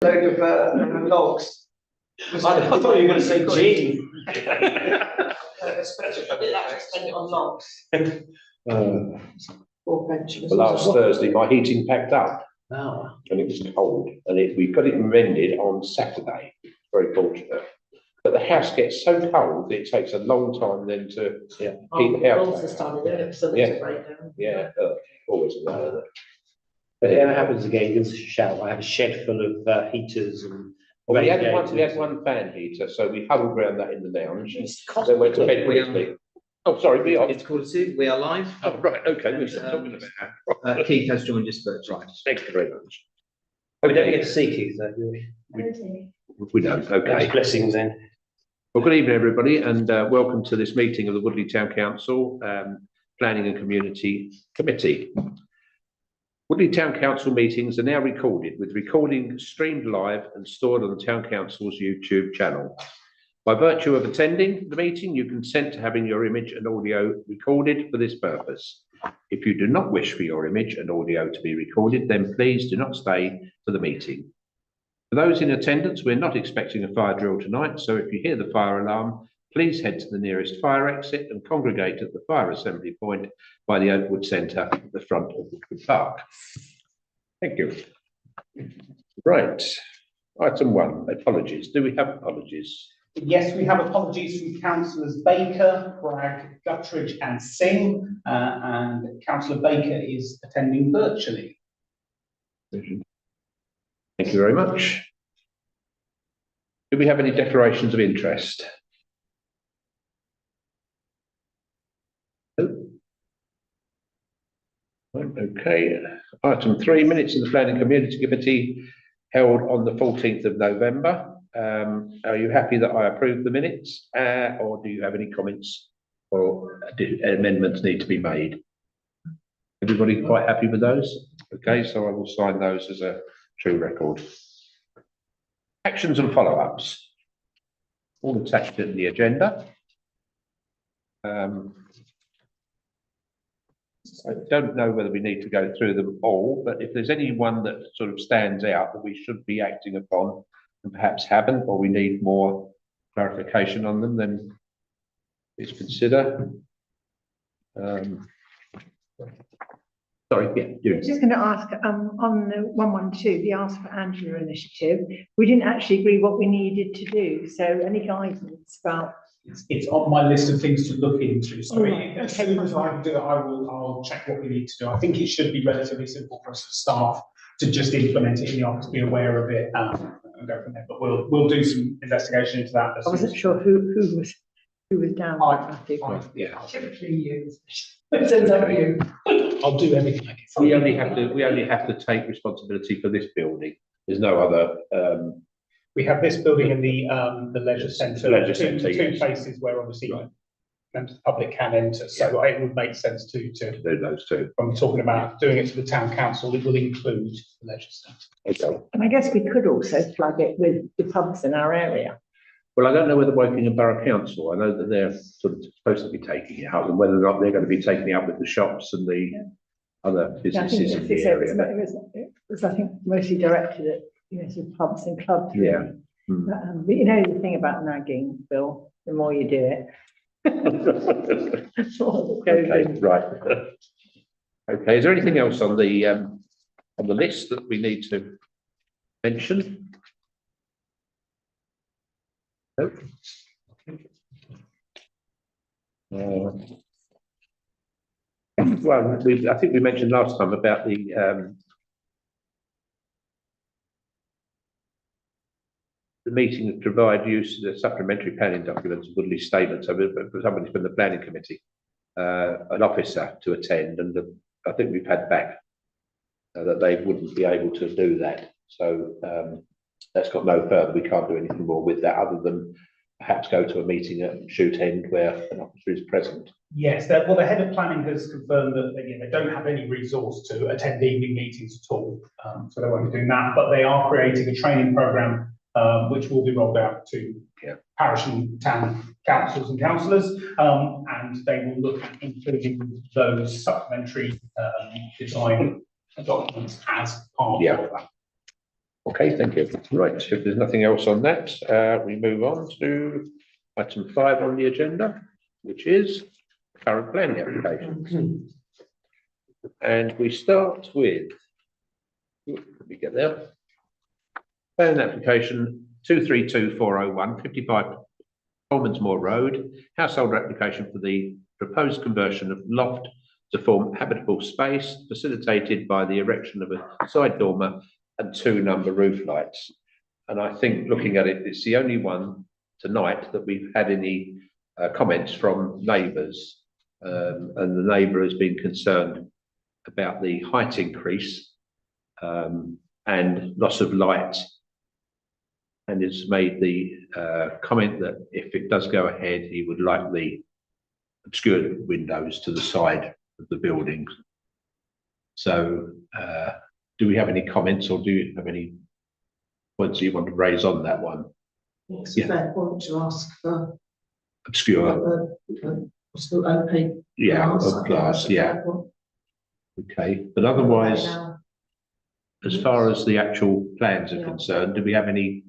load of logs. I thought you were going to say Gene. Spend it on logs. Or benches. Last Thursday, my heating packed up Oh. and it was cold, and we got it mended on Saturday. Very fortunate. But the house gets so cold that it takes a long time then to heat the house. Yeah, always a way. But if it ever happens again, give us a shout. I have a shed full of heaters and. Well, we had one fan heater, so we huddled around that in the lounge. Then went to bed quickly. Oh, sorry, we are. It's called two. We are live. Oh, right, okay. We're talking about Keith has joined us virtually. right. Thank you very much. We don't get to see Keith, though, do we? We don't. Okay. Blessings then. Well, good evening, everybody, and welcome to this meeting of the Woodley Town Council Planning and Community Committee. Woodley Town Council meetings are now recorded, with recording streamed live and stored on the Town Council's YouTube channel. By virtue of attending the meeting, you consent to having your image and audio recorded for this purpose. If you do not wish for your image and audio to be recorded, then please do not stay for the meeting. For those in attendance, we're not expecting a fire drill tonight, so if you hear the fire alarm, please head to the nearest fire exit and congregate at the fire assembly point by the Oakwood Centre at the front of Woodwood Park. Thank you. Right, item 1, apologies. Do we have apologies? Yes, we have apologies from councillors Baker, Bragg, Guttridge and Singh, and councillor Baker is attending virtually. Thank you very much. Do we have any declarations of interest? No. Okay, item 3, minutes of the Planning Community Committee held on the 14th of November. Are you happy that I approve the minutes, or do you have any comments or amendments need to be made? Everybody quite happy with those? Okay, so I will sign those as a true record. Actions and follow-ups, all attached in the agenda. I don't know whether we need to go through them all, but if there's any one that sort of stands out that we should be acting upon and perhaps haven't, or we need more clarification on them, then please consider. Sorry, yeah, I was just going to ask, on the 112, the Ask for Angela initiative, we didn't actually agree what we needed to do. So any guidance about? It's on my list of things to look into. So as okay, soon as I do it, I'll check what we need to do. I think it should be relatively simple for us as staff to just implement it in the office, be aware of it, and go from there. But we'll do some investigation into that. I wasn't sure who was down. yeah. Typically you. It ends up you. I'll do everything I can. We only have to take responsibility for this building. There's no other. We have this building in the leisure centre. Two yes. places where obviously Right. members of the public can enter. So it would make sense to Do those two. when we're talking about doing it for the town council, it will include the leisure centre. Okay. And I guess we could also plug it with the pubs in our area. Well, I don't know whether Wokingham Borough Council, I know that they're sort of supposed to be taking it up, and whether or not they're going to be taking it up with the shops and the other businesses in the area. It was, I think, mostly directed at, sort of pubs and clubs. Yeah. But the thing about nagging, Bill, the more you do it. The more it goes Okay, in. right. Okay, is there anything else on the list that we need to mention? No. Well, I think we mentioned last time about the meeting to provide use of the supplementary planning documents, Woodley statement. So for somebody from the planning committee, an officer to attend, and I think we've had back that they wouldn't be able to do that. So that's got no further. We can't do anything more with that other than perhaps go to a meeting at Shoot End where an officer is present. Yes, the head of planning has confirmed that they don't have any resource to attend evening meetings at all. So they won't be doing that, but they are creating a training programme which will be rolled out to parish and town councils and councillors, and they will look at including those supplementary design documents as part of that. Okay, thank you. Right, if there's nothing else on that, we move on to item 5 on the agenda, which is current planning applications. And we start with, let me get there. Planning application 232401, 55 Commonsmore Road, household application for the proposed conversion of loft to form habitable space, facilitated by the erection of a side dormer and 2 number roof lights. And I think looking at it, it's the only one tonight that we've had any comments from neighbours. And the neighbour has been concerned about the height increase and loss of light, and has made the comment that if it does go ahead, he would like the obscured windows to the side of the building. So do we have any comments, or do you have any points you want to raise on that one? It's a fair point to ask for Obscure, possible opening. yeah, glass, I of think glass, that's a yeah, fair point. okay. But otherwise, Now, as far as the actual plans are concerned, do we have any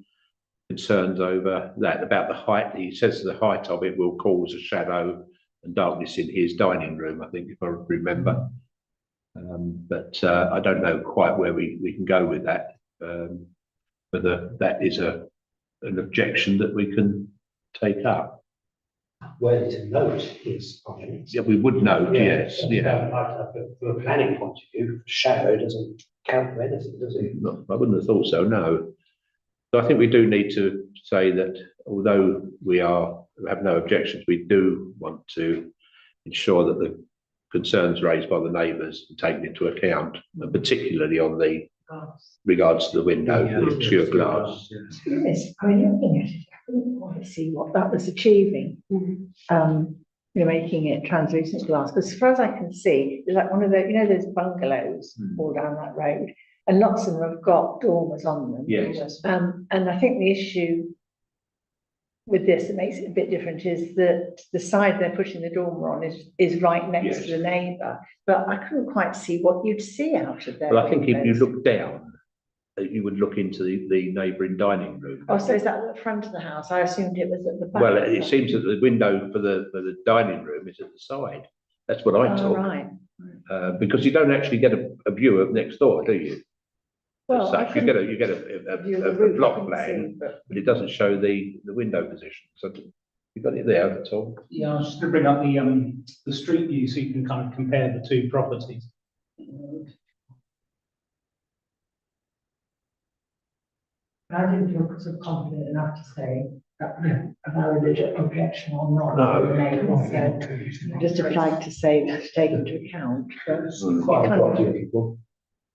concerns over that, about the height? He says the height of it will cause a shadow and darkness in his dining room, I think, if I remember. But I don't know quite where we can go with that. Whether that is an objection that we can take up. Where to note is, I think. Yeah, we would note, yes, yeah. From a planning point of view, shadow doesn't count for anything, does it? No, I wouldn't have thought so, no. So I think we do need to say that although we have no objections, we do want to ensure that the concerns raised by the neighbours are taken into account, and particularly on the regards to the window, the obscure glass. Yes, I mean, looking at it, I couldn't quite see what that was achieving. You're making it translucent glass, because as far as I can see, there's like one of the, you know, those bungalows all down that road, and lots of them have got dormers on them. Yes. And I think the issue with this that makes it a bit different is that the side they're putting the dormer on is right next to the neighbour, but I couldn't quite see what you'd see out of there. Well, I think if you look down, you would look into the neighbouring dining room. Oh, so is that at the front of the house? I assumed it was at the back. Well, it seems that the window for the dining room is at the side. That's what I Oh, took. right. Because you don't actually get a view of next door, do you? Well, As such, you get a block plan, but it doesn't show the window position. So you got it there, that's all. Yeah, I was just going to bring up the street view so you can kind of compare the two properties. I didn't feel sort of confident enough to say that a valid objection or not. No. So just a flag to say to take into account, but Quite a kind lot of- of people.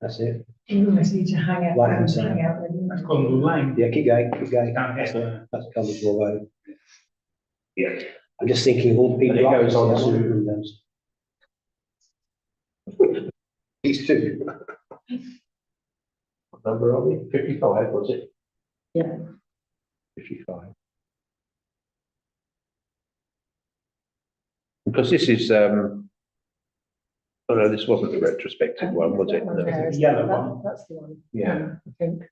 That's it. You almost need to hang out. Right hand side. Hang out with That's them. Conwell Lane. Yeah, keep going, keep going. Down here. That's Commonsmore Road. Yeah. I'm just thinking of all the people. And it goes on up to- there, windows. These two. What number are we? 55, was it? Yeah. 55. Because this is, oh no, this wasn't the retrospective one, was it? That one No. there is- Yellow that- one. That's the one. Yeah. I think.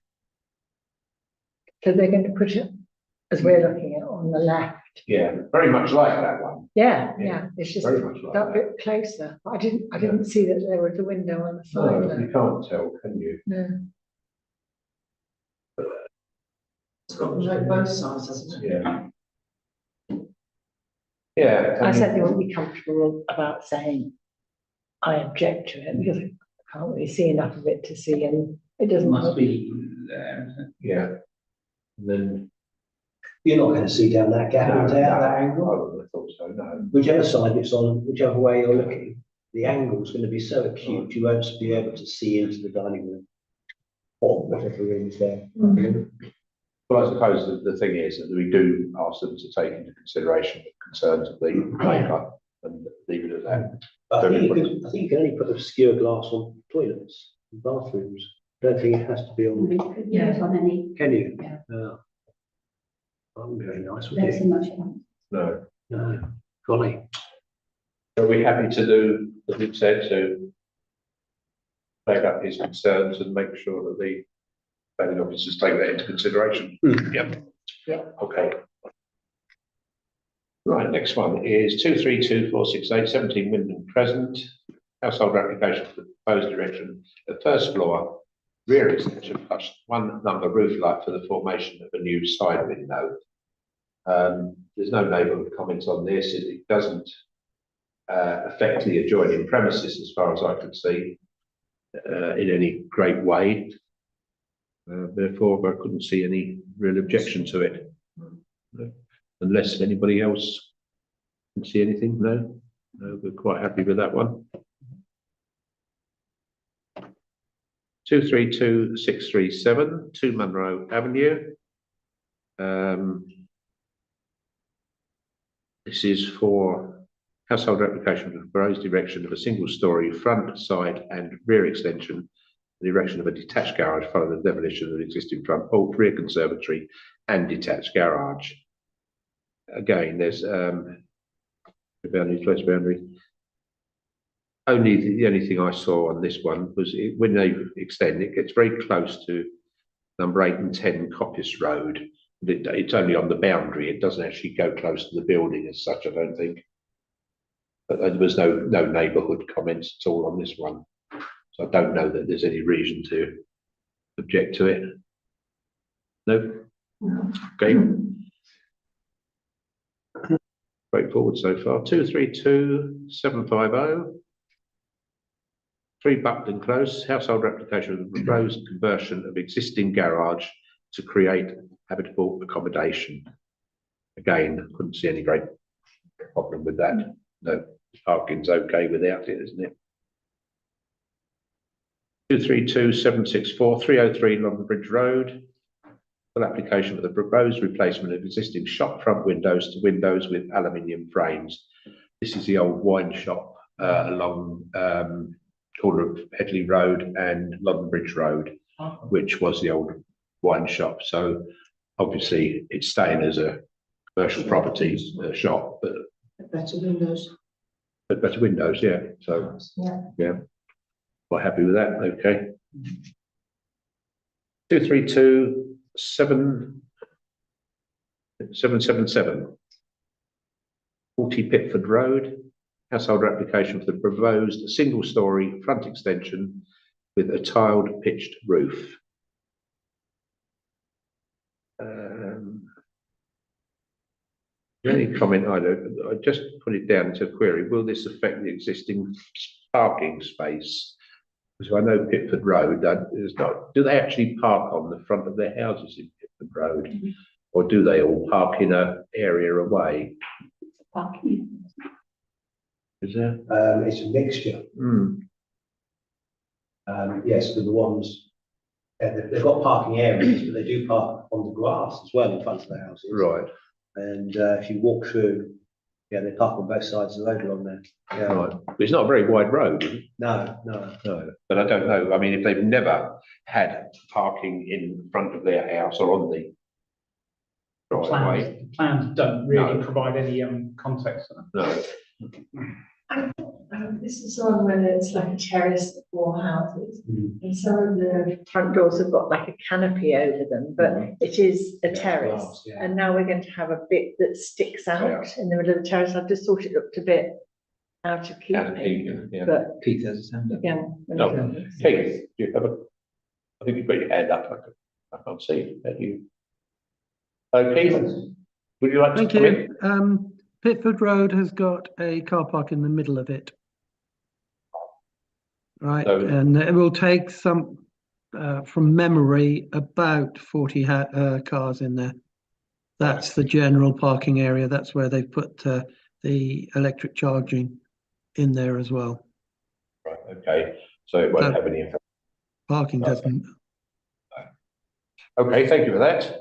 So they're going to put it, as we're looking at, on the left. Yeah, very much like that one. Yeah, Yeah, yeah, it's just Very much like that that. bit closer. I didn't see that there was a window on the side No, there. you can't tell, can you? No. It's got no both sides, hasn't it? Yeah. Yeah. I certainly wouldn't be comfortable about saying I object to it, because I can't really see enough of it to see, and it doesn't. Must be there, isn't it? Yeah. And then. You're not going to see down that gap, No, out that angle. I wouldn't have thought so, no. Whichever side it's on, whichever way you're looking, the angle's going to be so acute, you won't be able to see into the dining room. Or whatever room is there. Well, I suppose the thing is that we do ask them to take into consideration the concerns of the neighbour and leave it at that. But I think you can only put obscure glass on toilets and bathrooms. I don't think it has to be on, Yeah, on any, can you? Yeah. That wouldn't be very nice, would there's it? so much fun. No. No, golly. Are we happy to do, as we've said, to take up his concerns and make sure that the planning officers take that into consideration. Yep. Yeah. Okay. Right, next one is 232468 17 Wyndham Crescent. Household application for the proposed direction of first floor rear extension plus one number roof light for the formation of a new side window. There's no neighbourhood comments on this. It doesn't affect the adjoining premises as far as I can see in any great way. Therefore, I couldn't see any real objection to it. Unless anybody else can see anything, no? No, we're quite happy with that one. 232637, 2 Munro Avenue. This is for household application for the proposed erection of a single-storey front, side, and rear extension, the erection of a detached garage following the demolition of an existing front porch, rear conservatory, and detached garage. Again, there's boundary, close boundary. The only thing I saw on this one was when they extend, it gets very close to number 8 and 10 Coppice Road. It's only on the boundary. It doesn't actually go close to the building as such, I don't think. But there was no neighbourhood comments at all on this one. So I don't know that there's any reason to object to it. No? Okay. Straightforward so far. 232750. 3 Buckland Close, household application of the proposed conversion of existing garage to create habitable accommodation. Again, couldn't see any great problem with that. No, parking's okay without it, isn't it? 232764, 303 London Bridge Road. Full application for the proposed replacement of existing shop front windows to windows with aluminium frames. This is the old wine shop along corner of Headley Road and London Bridge Road, which was the old wine shop. So obviously it's staying as a commercial property shop, but Better windows. better windows, yeah. So yeah, quite happy with that. Okay. 232777 40 Pitford Road. Household application for the proposed single-storey front extension with a tiled pitched roof. The only comment I just put it down into a query. Will this affect the existing parking space? Because I know Pitford Road, do they actually park on the front of their houses in Pitford Road? Or do they all park in an area away? Parking. Is there? It's a mixture. Yes, for the ones, they've got parking areas, but they do park on the grass as well in front of the houses. Right. And if you walk through, yeah, they park on both sides of the road along there. Yeah. Right. But it's not a very wide road, is it? No. No. But I don't know. I mean, if they've never had parking in front of their house or on the driveway. Plans don't really provide any context for that. No. This is on where it's like a terrace of 4 houses. And some of the Front doors have got like a canopy over them, but it is a terrace. glass, yeah. And now we're going to have a bit that sticks out in the middle of the terrace. I just thought it looked a bit out of keeping, Yeah. but Keith has his hand up. yeah. No. Keith, do you have I think you've got your hand up. I can't see. Have you? Keith, would you like to Thank come in? you. Pitford Road has got a car park in the middle of it. Right, So- and it will take some, from memory, about 40 cars in there. That's the general parking area. That's where they've put the electric charging in there as well. Right, okay. So it won't have any effect. Parking doesn't. Okay, thank you for that.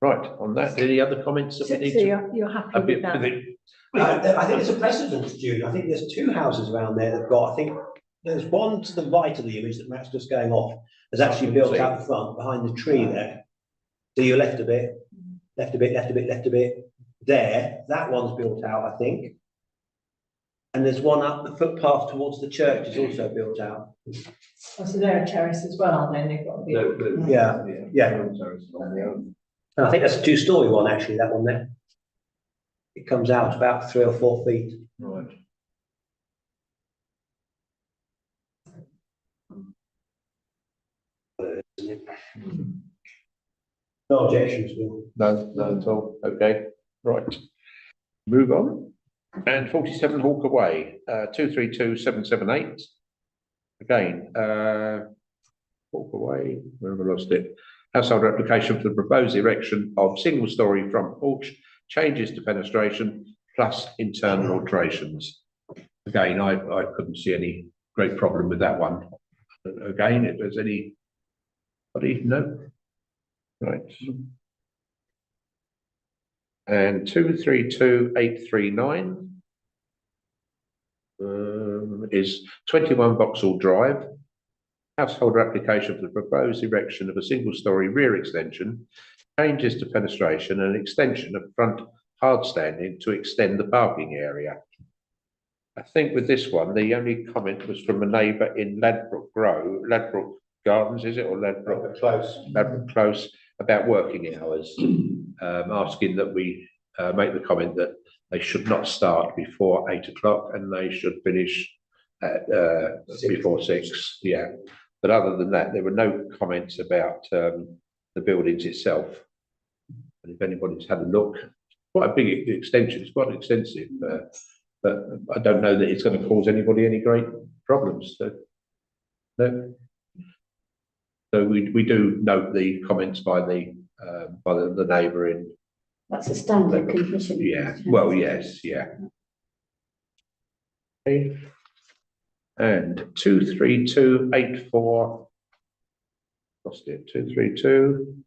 Right, on that, any other comments that So we need so to? you're happy A with bit that? with it. I think there's a precedent, Jude. I think there's 2 houses around there that got, I think there's one to the right of the image that Matt's just going off, has actually built out the front behind the tree there. So you're left a bit, left a bit. There, that one's built out, I think. And there's one up the footpath towards the church is also built out. Oh, so they're a terrace as well, aren't they? They've got to be. Yeah. I think that's a two-story one, actually, that one there. It comes out about 3 or 4 feet. Right. No objections, Bill. No, no at all. Okay, right. Move on. And 47 Hawker Way, 232778. Again, Hawker Way, where have I lost it? Household application for the proposed erection of single-story front porch, changes to fenestration, plus internal alterations. Again, I couldn't see any great problem with that one. Again, if there's anybody, no? Right. And 232839 is 21 Vauxhall Drive. Household application for the proposed erection of a single-story rear extension, changes to fenestration and extension of front hardstanding to extend the parking area. I think with this one, the only comment was from a neighbour in Ladbroke Gardens, is it, or Ladbroke Close. Ladbroke Close, about working hours, asking that we make the comment that they should not start before 8 o'clock and they should finish at before 6. Yeah, but other than that, there were no comments about the buildings itself. And if anybody's had a look, quite a big extension, it's quite extensive, but I don't know that it's going to cause anybody any great problems. So, no. So we do note the comments by the neighbour in. That's a standard condition. Yeah, well, yes, yeah. Okay. And 23284. Lost it. 232.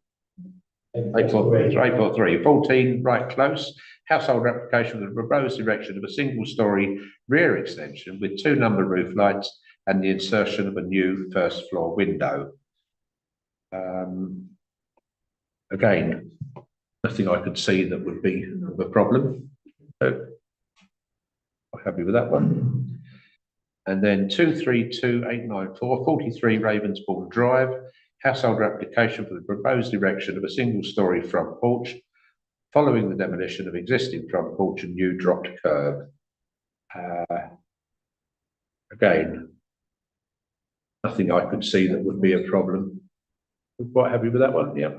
14, right close. Household application for the proposed erection of a single-story rear extension with 2 number roof lights and the insertion of a new first floor window. Again, nothing I could see that would be a problem. So, I'm happy with that one. And then 232894, 43 Ravensbourne Drive, household application for the proposed erection of a single-story front porch, following the demolition of existing front porch and new dropped curb. Again, nothing I could see that would be a problem. I'm quite happy with that one, yeah.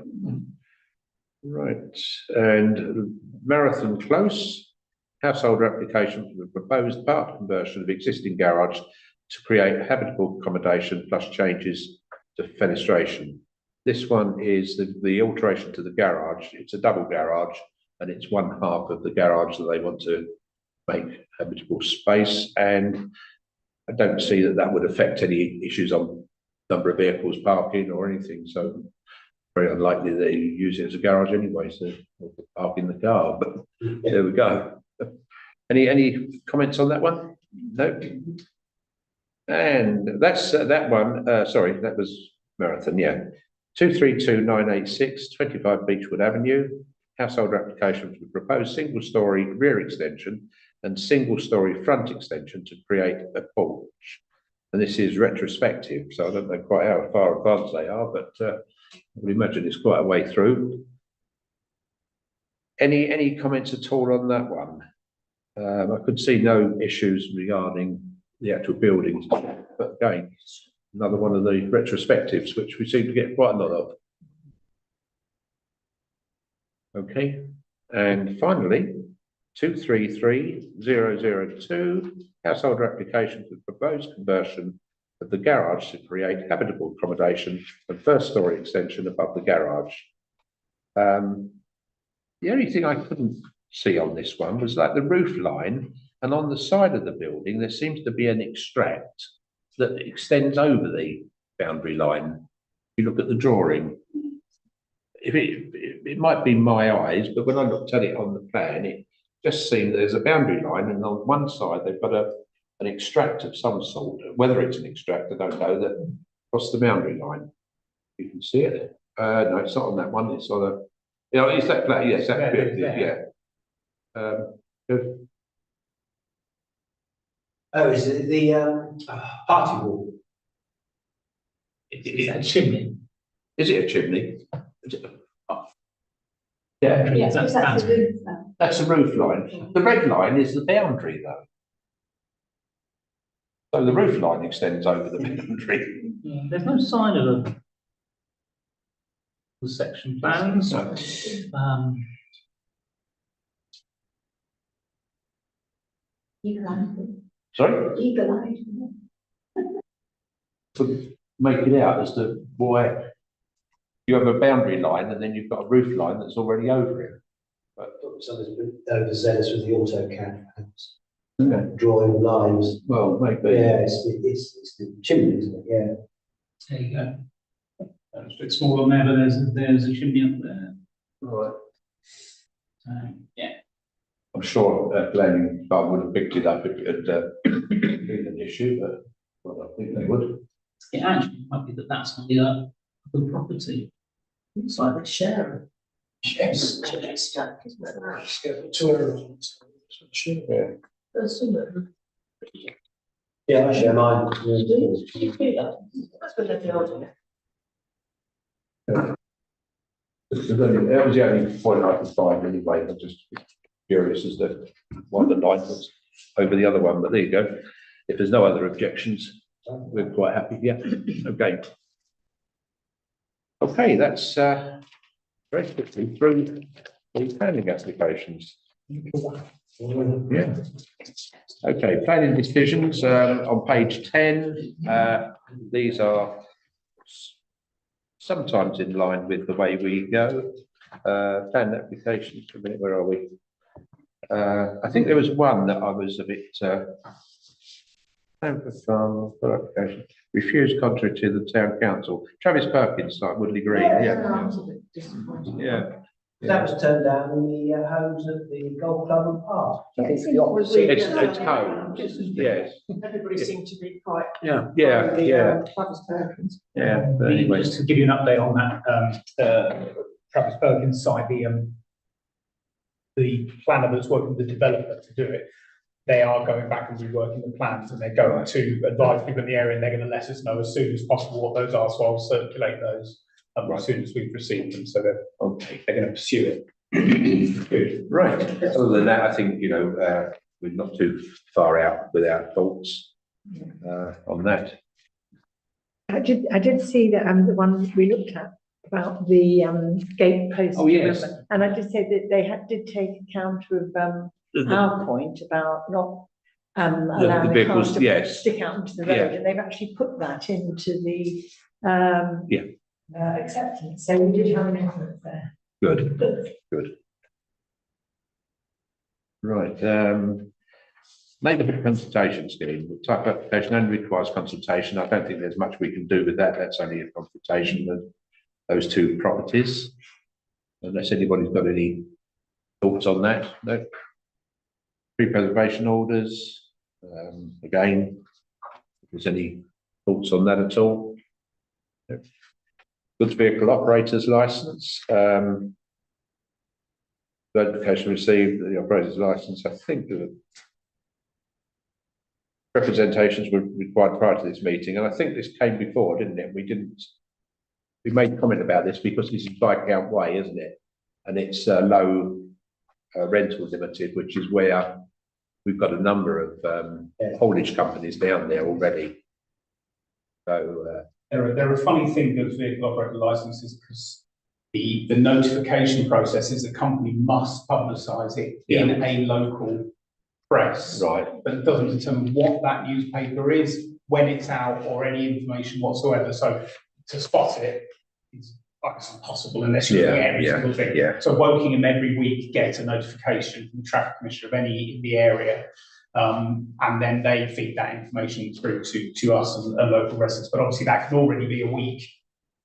Right, and Marathon Close, household application for the proposed part conversion of existing garage to create habitable accommodation plus changes to fenestration. This one is the alteration to the garage. It's a double garage and it's one half of the garage that they want to make habitable space, and I don't see that would affect any issues on number of vehicles parking or anything, so very unlikely that you use it as a garage anyway, so park in the car, but there we go. Any comments on that one? No. And that's that one, sorry, that was Marathon, yeah. 232986, 25 Beechwood Avenue, household application for the proposed single-story rear extension and single-story front extension to create a porch. And this is retrospective, so I don't know quite how far advanced they are, but I would imagine it's quite a way through. Any comments at all on that one? I could see no issues regarding the actual buildings, but again, it's another one of the retrospectives, which we seem to get quite a lot of. Okay, and finally, 233002, household application for the proposed conversion of the garage to create habitable accommodation and first story extension above the garage. The only thing I couldn't see on this one was like the roof line, and on the side of the building there seems to be an extract that extends over the boundary line. If you look at the drawing, it might be my eyes, but when I looked at it on the plan, it just seemed there's a boundary line, and on one side they've got an extract of some sort. Whether it's an extract, I don't know, that across the boundary line. You can see it. No, it's not on that one. It's on a. You know, is that flat? Yes, that. Yeah, it is, Yeah. Good. Oh, is it the, party wall? Is that a chimney? Is it a chimney? Is it Yeah. Yes, because that's the roof. That's a roof line. The red line is the boundary though. So the roof line extends over the boundary. There's no sign of the section plans. No. Sorry? Eagle-eyed. To make it out as to why you have a boundary line and then you've got a roof line that's already over it. Somebody's been overzealous with the AutoCAD, perhaps, Yeah. drawing lines. Well, maybe. Yeah, it's the chimney, isn't it? Yeah. There you go. It's a bit small on there, but there's a chimney up there. Right. Yeah. I'm sure planning department would have picked it up if it had been an issue, but well, I think they would. It actually might be that that's on the property. It's like the share. Yes. Stack, isn't it? Yeah. There's some of them. Yeah, I share mine. Do you do that? That's what they're doing. That was the only point I could find anyway. I'm just curious as to why the line was over the other one, but there you go. If there's no other objections, we're quite happy. Yeah, okay. Okay, that's very quickly through the planning applications. Yeah. Okay, planning decisions on page 10. These are sometimes in line with the way we go. Plan applications, a minute, where are we? I think there was one that I was a bit application refused contrary to the town council. Travis Perkins, like Woodley Green. Yeah. Yeah. That was turned down in the homes of the golf club and park. I think it's the Yeah. opposite. It's home. Yes. Everybody seemed to be quite. Yeah. Travis Perkins. Yeah. But anyway. Just to give you an update on that, Travis Perkins site, the planner that's working with the developer to do it, they are going back and reworking the plans, and they're going to advise people in the area, and they're going to let us know as soon as possible what those are, so I'll circulate those as soon as we've received them, so they're going to pursue it. Good. Right. Other than that, I think, we're not too far out with our thoughts on that. I did see that, the one we looked at about the, gate post. Oh, yes. And I did say that they did take account of, our point about not, allowing the vehicles, cars to yes. stick out into the Yeah. road, and they've actually put that into the, Yeah. acceptance, so we did have an influence there. Good. Good. Right. Neighbourhood consultation scheme, the type of application only requires consultation. I don't think there's much we can do with that. That's only a consultation of those two properties. Unless anybody's got any thoughts on that. No. Pre-preservation orders. Again, if there's any thoughts on that at all. No. Goods vehicle operators license. Notification received, the operator's license. I think the representations were required prior to this meeting, and I think this came before, didn't it? We made comment about this because this is Viscount Way, isn't it? And it's low rental limited, which is where we've got a number of haulage companies down there already. So They're a funny thing, those vehicle operator licenses, because the notification process is the company must publicise it in a local press. right, But it doesn't determine what that newspaper is, when it's out, or any information whatsoever. So to spot it is like it's impossible unless you're in the every single thing. yeah. So Wokingham every week get a notification from the traffic commissioner of any in the area. And then they feed that information through to us and local residents. But obviously that can already be a week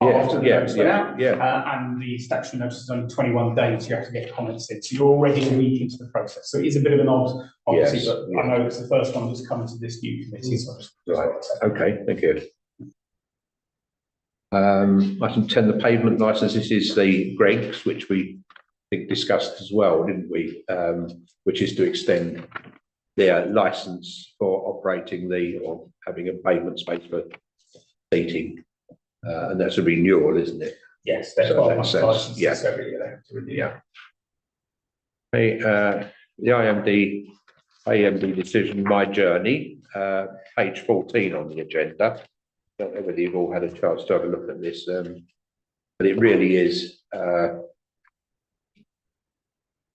after the notice went out. And the statutory notice is only 21 days, you have to get comments in. So you're already a week into the process. So it is a bit of an odd, obviously, Yes, but I know it's the first one that's come to this new committee. So I just- Right. Okay, thank you. Item 10, the pavement licence. This is the Greggs, which we think discussed as well, didn't we? Which is to extend their licence for operating or having a pavement space for seating. And that's a renewal, isn't it? Yes, they're So 12 that months says- licenses, yeah. so every year they have to renew. Yeah. The AMD decision, My Journey, page 14 on the agenda. Don't know whether you've all had a chance to have a look at this, but it really is to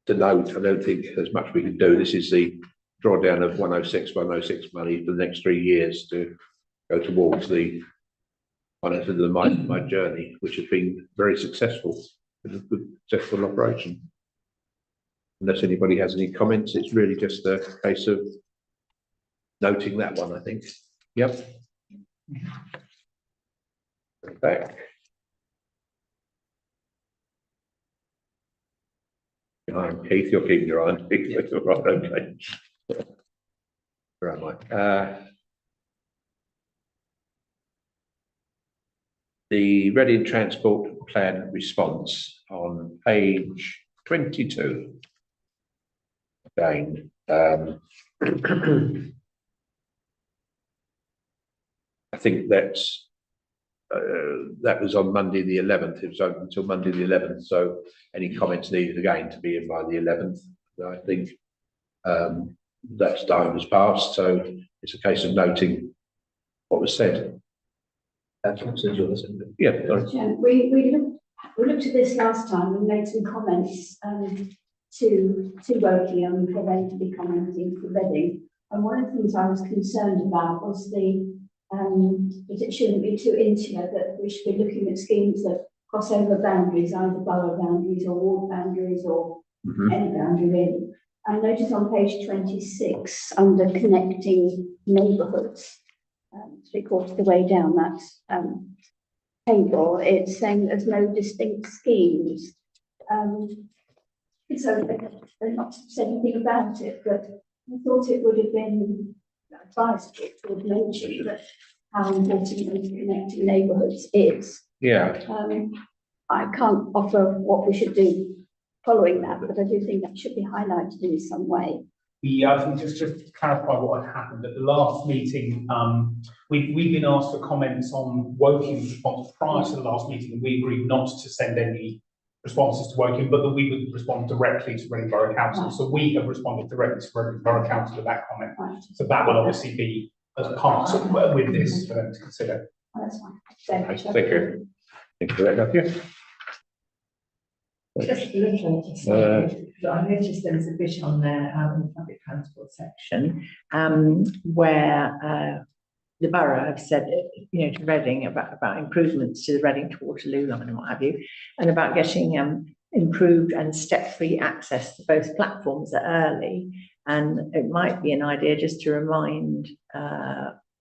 note. I don't think there's much we can do. This is the drawdown of 106 money for the next 3 years to go towards the finance of the My Journey, which has been very successful. It's a good, successful operation. Unless anybody has any comments, it's really just a case of noting that one, I think. Yep. Back. Keith, you're keeping your eye on Keith. Right, okay. Where am I? The Reading Transport Plan response on page 22. Again, I think that's that was on Monday the 11th. It was open until Monday the 11th. So any comments needed again to be in by the 11th. I think that time has passed. So it's a case of noting what was said. Yeah, sorry. Chair, we looked at this last time and made some comments to Wokingham for them to be commenting for Reading. And one of the things I was concerned about was that it shouldn't be too insular, that we should be looking at schemes that cross over boundaries, either borough boundaries or ward boundaries or any boundary really. I noticed on page 26 under connecting neighbourhoods, 3/4 of the way down that table, it's saying there's no distinct schemes. So they're not said anything about it, but I thought it would have been advisable to have mentioned that how important connecting neighbourhoods is. Yeah. I can't offer what we should do following that, but I do think that should be highlighted in some way. Yeah, I think just to clarify what had happened at the last meeting, we've been asked for comments on Wokingham's response prior to the last meeting, and we agreed not to send any responses to Woking, but that we would respond directly to Reading Borough Council. Right. So we have responded directly to Reading Borough Council with that comment. Right. So that will obviously be as part of with this for them to consider. Oh, that's fine. Thank you. Thank you for that, Matthew. Just a little to say, I noticed there was a bit on there, in the public transport section, where the borough have said, you know, to Reading about improvements to the Reading to Waterloo line and what have you, and about getting improved and step-free access to both platforms at Early. And it might be an idea just to remind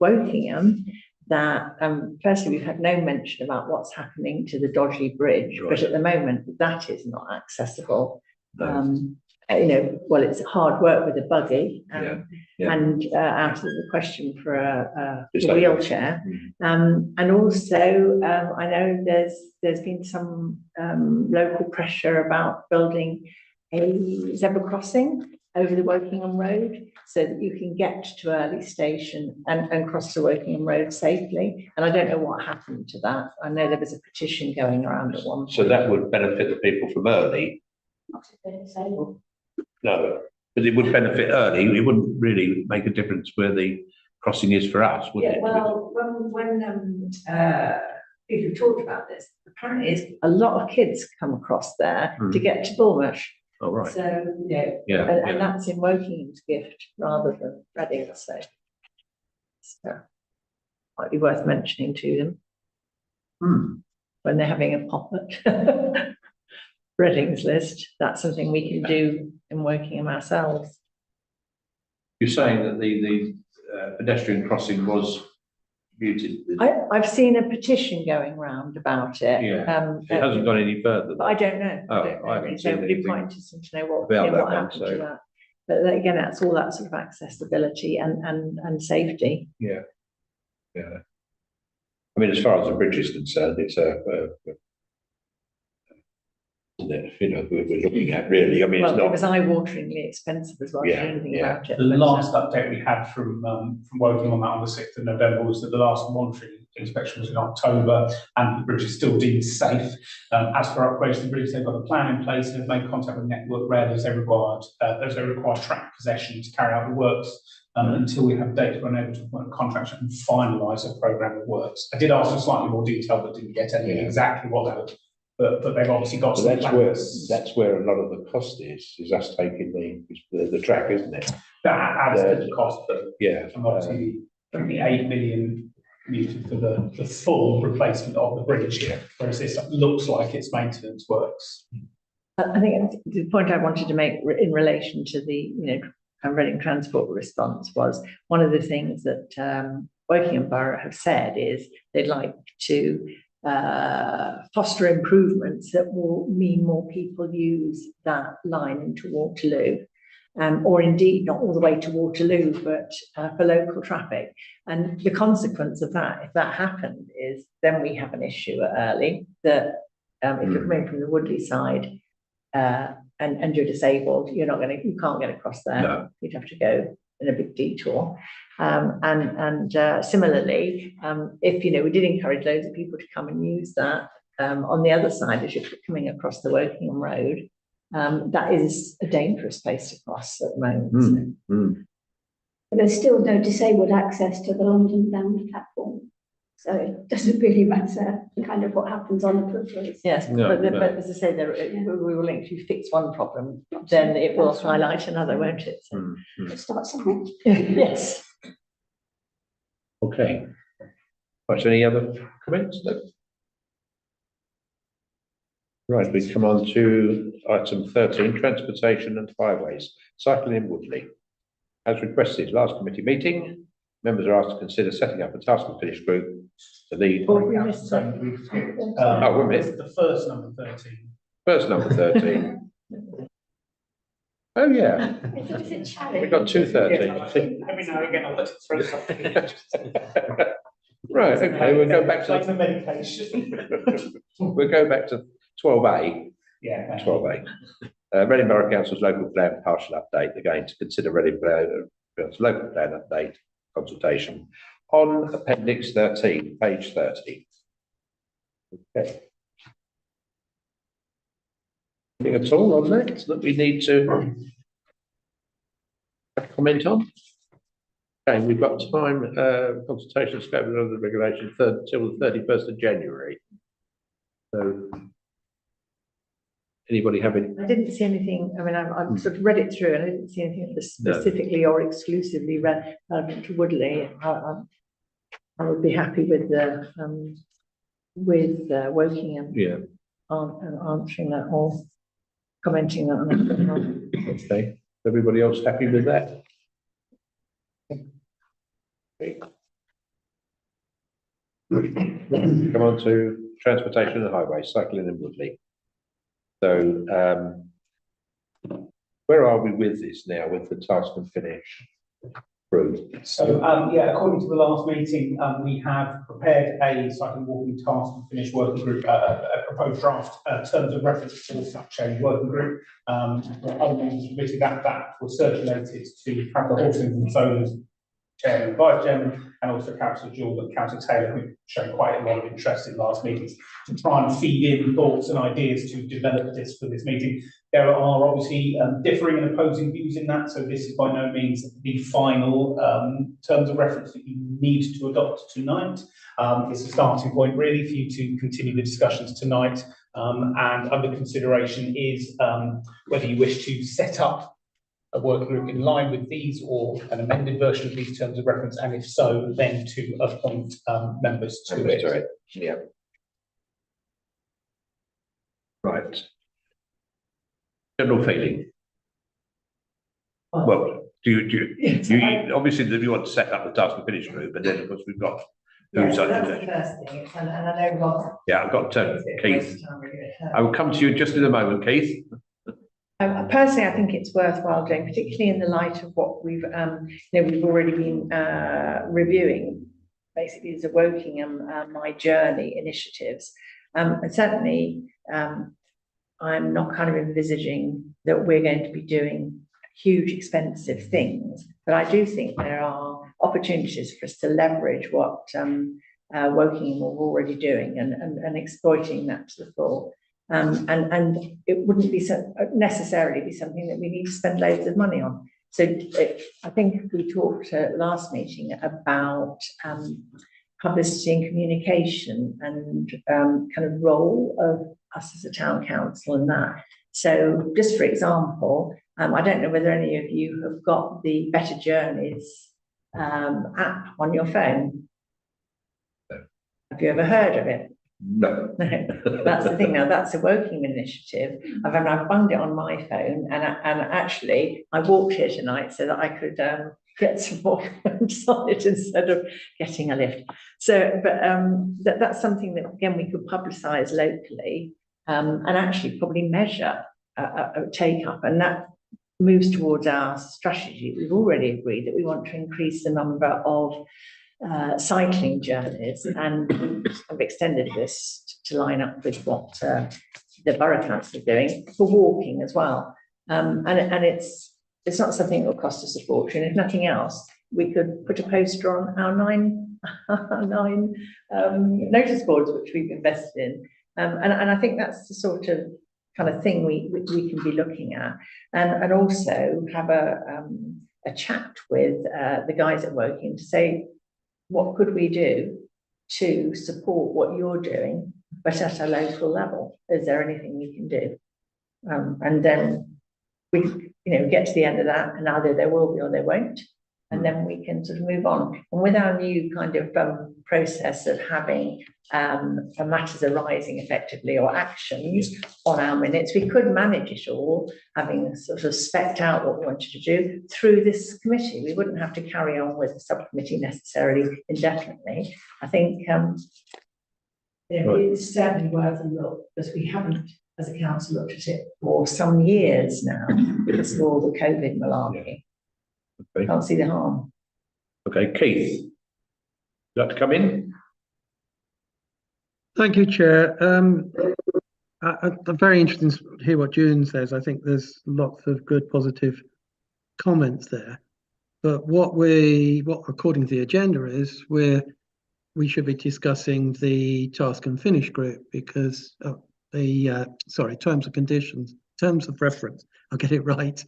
Wokingham that firstly, we've had no mention about what's happening to the Dodgy Bridge, Right. but at the moment that is not accessible. No. You know, well, it's hard work with a buggy, Yeah. and out of the question for a Disabled. wheelchair. And also, I know there's been some local pressure about building a zebra crossing over the Wokingham Road so that you can get to Early Station and cross the Wokingham Road safely. And I don't know what happened to that. I know there was a petition going around at one point. So that would benefit the people from Early. Not if they're disabled. No, but it would benefit Early. It wouldn't really make a difference where the crossing is for us, would Yeah, it? well, when people talked about this, apparently it's a lot of kids come across there to get to Bournemouth. Oh, right. So, you know, Yeah. and that's in Wokingham's gift rather than Reading, so. Might be worth mentioning to them. When they're having a pop at Reading's list, that's something we can do in Wokingham ourselves. You're saying that the pedestrian crossing was muted. I've seen a petition going round about it. Yeah. It hasn't gone any further. But I don't know. Oh, don't know I haven't really. seen So it'd be anything quite interesting to know what, about that what one, happened so- to that. But then again, that's all that sort of accessibility and safety. Yeah. Yeah. I mean, as far as the bridge is concerned, it's isn't it? You know, we're looking at really, I mean, it's Well, it was not, eye-wateringly expensive as well, Yeah, anything yeah. about it. The last update we had from working on that on the 6th of November was that the last monitoring inspection was in October and the bridge is still deemed safe. As for upgrades to the bridge, they've got a plan in place and have made contact with Network Rail as they require track possession to carry out the works until we have data and able to appoint a contractor and finalise a programme of works. I did ask for slightly more detail, but didn't get any exactly what they were. But they've obviously got so some that's where a lot of the cost is us taking the track, isn't it? that adds to the cost, but Yeah. obviously only 8 million needed for the full replacement of the bridge here, whereas this looks like it's maintenance works. I think the point I wanted to make in relation to the, Reading Transport response was one of the things that Wokingham Borough have said is they'd like to foster improvements that will mean more people use that line into Waterloo. Or indeed not all the way to Waterloo, but for local traffic. And the consequence of that, if that happened, is then we have an issue at Early that if you're coming from the Woodley side and you're disabled, you can't get across there. No. You'd have to go in a big detour. Similarly, if we did encourage loads of people to come and use that on the other side as you're coming across the Wokingham Road. That is a dangerous place to cross at the moment. But there's still no disabled access to the London bound platform. So it doesn't really matter kind of what happens on the peripheries. Yes, No, but no. as I say, we will link, if you fix one problem, then it will highlight another, won't it? So, Let's start somewhere. yes. Okay. Right, any other comments? No? Right, we come on to item 13, transportation and highways, cycling in Woodley. As requested, last committee meeting, members are asked to consider setting up a task and finish group to lead. Oh, we missed So that. we've skipped, we missed the first number 13. First number 13. Oh, yeah, Is it challenge? we got 213. Every now and again, I'll let it throw something. Right, okay, we'll go back Like to, the medication. we'll go back to 12A. Yeah. 12A. Reading Borough Council's local plan partial update, again to consider Reading Borough's local plan update consultation on appendix 13, page 30. Okay. Anything at all on that we need to comment on? Okay, we've got time, consultation scope of the regulation till the 31st of January. So anybody having? I didn't see anything, I mean, I've sort of read it through and I didn't see anything that was specifically or exclusively relevant to Woodley. I would be happy with Wokingham. Yeah. Answering that or commenting on that. Okay, everybody else happy with that? Okay. Come on to transportation and highways, cycling in Woodley. So, where are we with this now, with the task and finish group? So, according to the last meeting, we have prepared a cycling walking task and finish working group, a proposed draft terms of reference for such a working group. Other members submitted that was circulated to Councillor Hawkins and Solon's chairman and vice chairman, and also Councillor Jewell and Councillor Taylor, who showed quite a lot of interest in last meetings to try and feed in thoughts and ideas to develop this for this meeting. There are obviously differing and opposing views in that, so this is by no means the final terms of reference that you need to adopt tonight. It's a starting point really for you to continue the discussions tonight, and under consideration is whether you wish to set up a working group in line with these or an amended version of these terms of reference, and if so, then to appoint members to it. Yeah. Right. General feeling. Well, do you obviously you want to set up the task and finish group, but then of course we've got. Yes, so that's the first thing, and I know Rob. Yeah, I've got Keith. I will come to you just in a moment, Keith. Personally, I think it's worthwhile doing, particularly in the light of what we've already been reviewing. Basically, the Wokingham My Journey initiatives, and certainly I'm not kind of envisaging that we're going to be doing huge expensive things, but I do think there are opportunities for us to leverage what Wokingham are already doing and exploiting that to the full. And it wouldn't be necessarily be something that we need to spend loads of money on. So I think we talked at last meeting about publicity and communication and kind of role of us as a town council and that. So just for example, I don't know whether any of you have got the Better Journeys app on your phone. Have you ever heard of it? No. That's the thing now, that's a Wokingham initiative. I've bunged it on my phone and actually I walked here tonight so that I could get some more phones on it instead of getting a lift. So, but that's something that again we could publicise locally and actually probably measure a take up, and that moves towards our strategy. We've already agreed that we want to increase the number of cycling journeys, and I've extended this to line up with what the Borough Council are doing for walking as well. And it's not something that will cost us a fortune. If nothing else, we could put a poster on our nine notice boards which we've invested in, and I think that's the sort of kind of thing we can be looking at, and also have a chat with the guys at Woking to say, what could we do to support what you're doing, but at a local level? Is there anything we can do? And then we, get to the end of that, and either there will be or there won't, and then we can sort of move on. And with our new kind of process of having matters arising effectively or actions on our minutes, we could manage it all, having sort of specced out what we wanted to do through this committee. We wouldn't have to carry on with the subcommittee necessarily indefinitely. I think it's certainly worth a look, because we haven't, as a council, looked at it for some years now because of all the COVID malarkey. Okay. Can't see the harm. Okay, Keith, would you like to come in? Thank you, Chair. I'm very interested to hear what June says. I think there's lots of good positive comments there. But what according to the agenda is, we should be discussing the task and finish group, because terms and conditions, terms of reference. I'll get it right.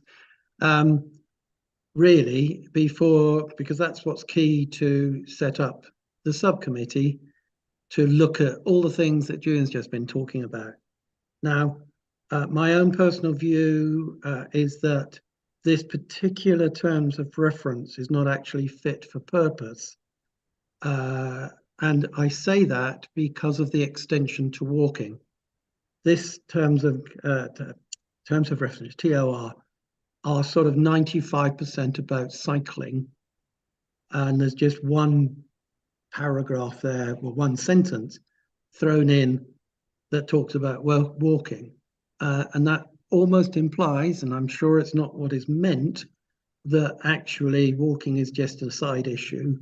Really, because that's what's key to set up the subcommittee to look at all the things that June's just been talking about. Now, my own personal view is that this particular terms of reference is not actually fit for purpose. And I say that because of the extension to walking. This terms of reference, TOR, are sort of 95% about cycling. And there's just one paragraph there, or one sentence thrown in that talks about, well, walking. And that almost implies, and I'm sure it's not what is meant, that actually walking is just a side issue,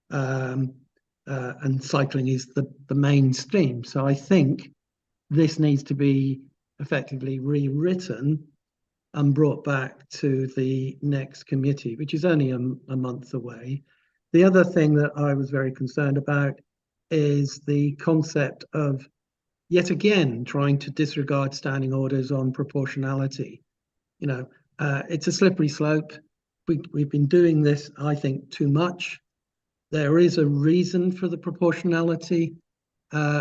and cycling is the mainstream. So I think this needs to be effectively rewritten and brought back to the next committee, which is only a month away. The other thing that I was very concerned about is the concept of, yet again, trying to disregard standing orders on proportionality. It's a slippery slope. We've been doing this, I think, too much. There is a reason for the proportionality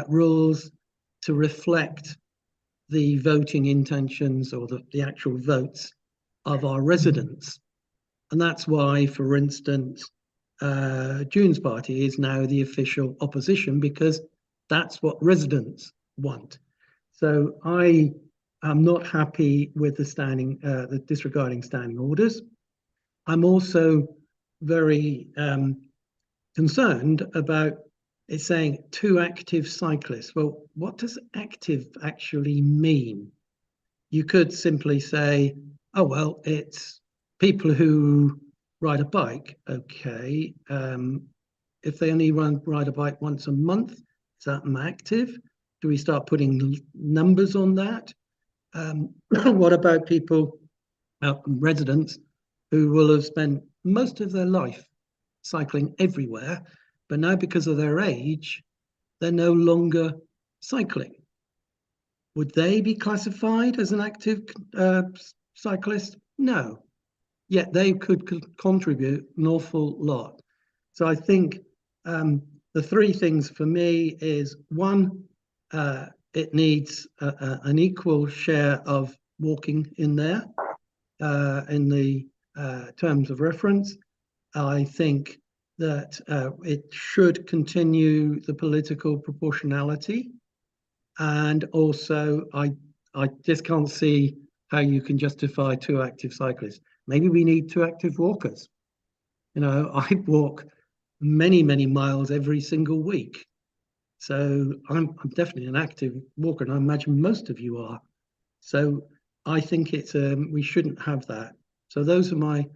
rules to reflect the voting intentions or the actual votes of our residents. And that's why, for instance, June's party is now the official opposition, because that's what residents want. So I am not happy with the disregarding standing orders. I'm also very concerned about it saying 2 active cyclists. Well, what does active actually mean? You could simply say, oh, well, it's people who ride a bike. Okay. If they only ride a bike once a month, is that active? Do we start putting numbers on that? What about people, residents, who will have spent most of their life cycling everywhere, but now because of their age, they're no longer cycling? Would they be classified as an active cyclist? No. Yet they could contribute an awful lot. So I think the three things for me is, one, it needs an equal share of walking in there in the terms of reference. I think that it should continue the political proportionality. And also, I just can't see how you can justify 2 active cyclists. Maybe we need 2 active walkers. You know, I walk many, many miles every single week. So I'm definitely an active walker, and I imagine most of you are. So I think it's we shouldn't have that. So those are my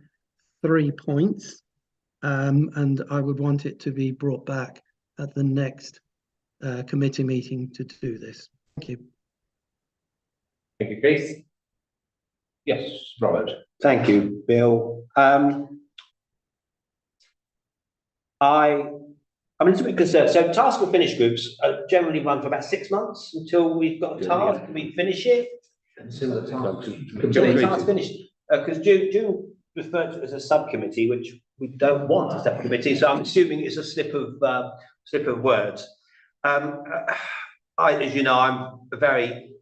3 points, and I would want it to be brought back at the next committee meeting to do this. Thank you. Thank you, Keith. Yes, Robert. Thank you, Bill. I'm a little bit concerned. So task or finish groups generally run for about 6 months until we've got a task and we finish it. Until the task finished. Because June referred to it as a subcommittee, which we don't want a subcommittee. So I'm assuming it's a slip of words. As you know, I'm very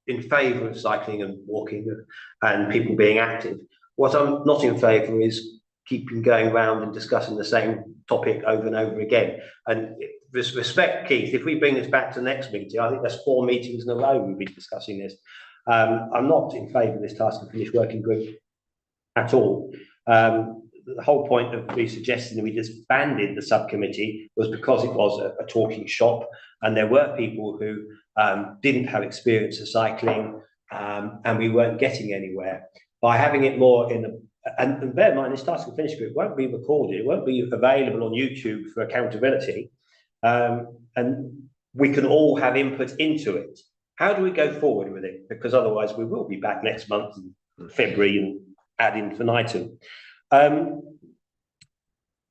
in favour of cycling and walking and people being active. What I'm not in favour is keeping going round and discussing the same topic over and over again. And with respect, Keith, if we bring this back to the next meeting, I think there's 4 meetings in a row we've been discussing this. I'm not in favour of this task and finish working group at all. The whole point of me suggesting that we disbanded the subcommittee was because it was a talking shop, and there were people who didn't have experience of cycling, and we weren't getting anywhere. By having it more in the, and bear in mind, this task and finish group won't be recorded, it won't be available on YouTube for accountability, and we can all have input into it. How do we go forward with it? Because otherwise we will be back next month in February and ad infinitum.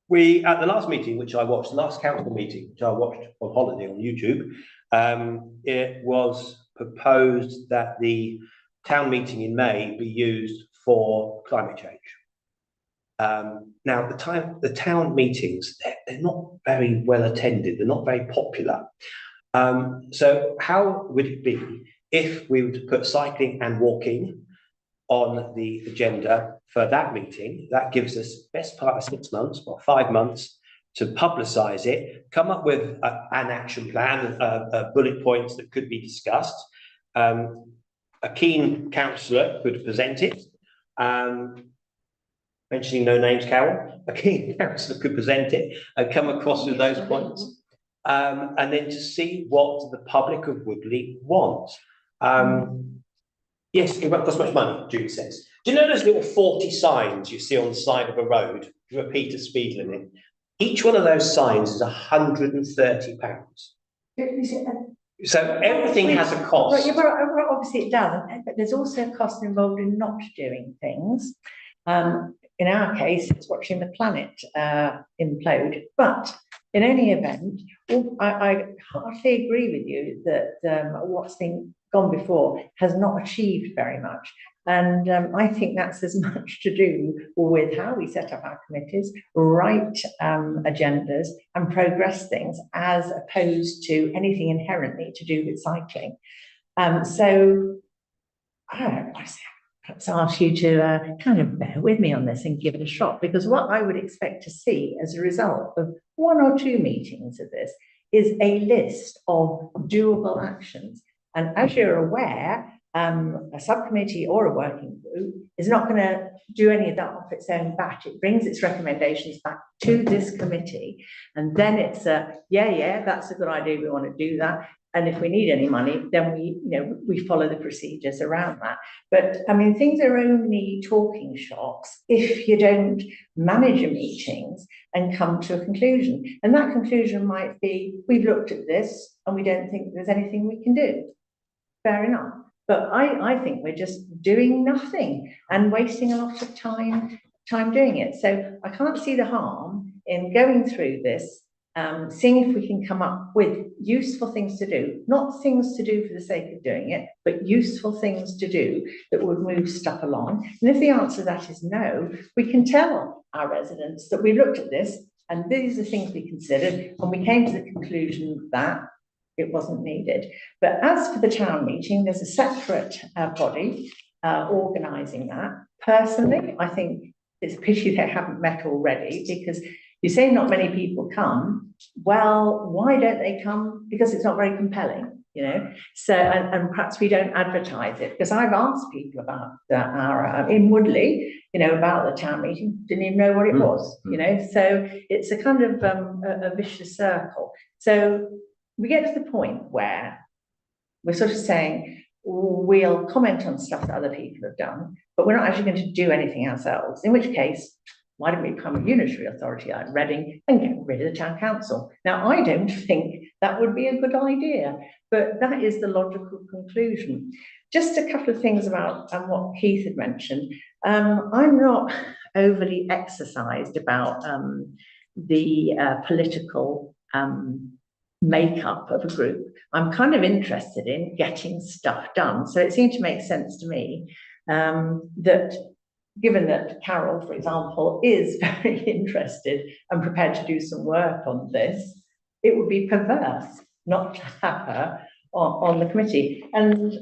We, at the last meeting, which I watched, the last council meeting, which I watched on holiday on YouTube, it was proposed that the town meeting in May be used for climate change. Now, the town meetings, they're not very well attended, they're not very popular. So how would it be if we were to put cycling and walking on the agenda for that meeting? That gives us best part of 6 months, or 5 months, to publicise it, come up with an action plan, bullet points that could be discussed. A keen councillor could present it, mentioning no names, Carol. A keen councillor could present it and come across with those points, and then to see what the public of Woodley want. Yes, it won't cost much money, Julie says. Do you know those little 40 signs you see on the side of a road, repeat a speed limit? Each one of those signs is £130. So everything has a cost. Well, obviously it does, but there's also a cost involved in not doing things. In our case, it's watching the planet implode. But in any event, I hardly agree with you that what's been gone before has not achieved very much. And I think that's as much to do with how we set up our committees, write agendas and progress things, as opposed to anything inherently to do with cycling. So I perhaps ask you to kind of bear with me on this and give it a shot, because what I would expect to see as a result of 1 or 2 meetings of this is a list of doable actions. And as you're aware, a subcommittee or a working group is not going to do any of that off its own bat. It brings its recommendations back to this committee, and then it's yeah, that's a good idea, we want to do that. And if we need any money, then we follow the procedures around that. But I mean, things are only talking shops if you don't manage your meetings and come to a conclusion. And that conclusion might be, we've looked at this and we don't think there's anything we can do. Fair enough. But I think we're just doing nothing and wasting a lot of time doing it. So I can't see the harm in going through this, seeing if we can come up with useful things to do, not things to do for the sake of doing it, but useful things to do that would move stuff along. And if the answer to that is no, we can tell our residents that we looked at this and these are things we considered, and we came to the conclusion that it wasn't needed. But as for the town meeting, there's a separate body organising that. Personally, I think it's a pity they haven't met already, because you say not many people come. Well, why don't they come? Because it's not very compelling, you know. So, and perhaps we don't advertise it, because I've asked people about our in Woodley, you know, about the town meeting, didn't even know what it was, you know. So it's a kind of a vicious circle. So we get to the point where we're sort of saying, we'll comment on stuff that other people have done, but we're not actually going to do anything ourselves, in which case, why don't we become a unitary authority like Reading and get rid of the town council? Now, I don't think that would be a good idea, but that is the logical conclusion. Just a couple of things about what Keith had mentioned. I'm not overly exercised about the political makeup of a group. I'm kind of interested in getting stuff done. So it seemed to make sense to me that given that Carol, for example, is very interested and prepared to do some work on this, it would be perverse not to have her on the committee. And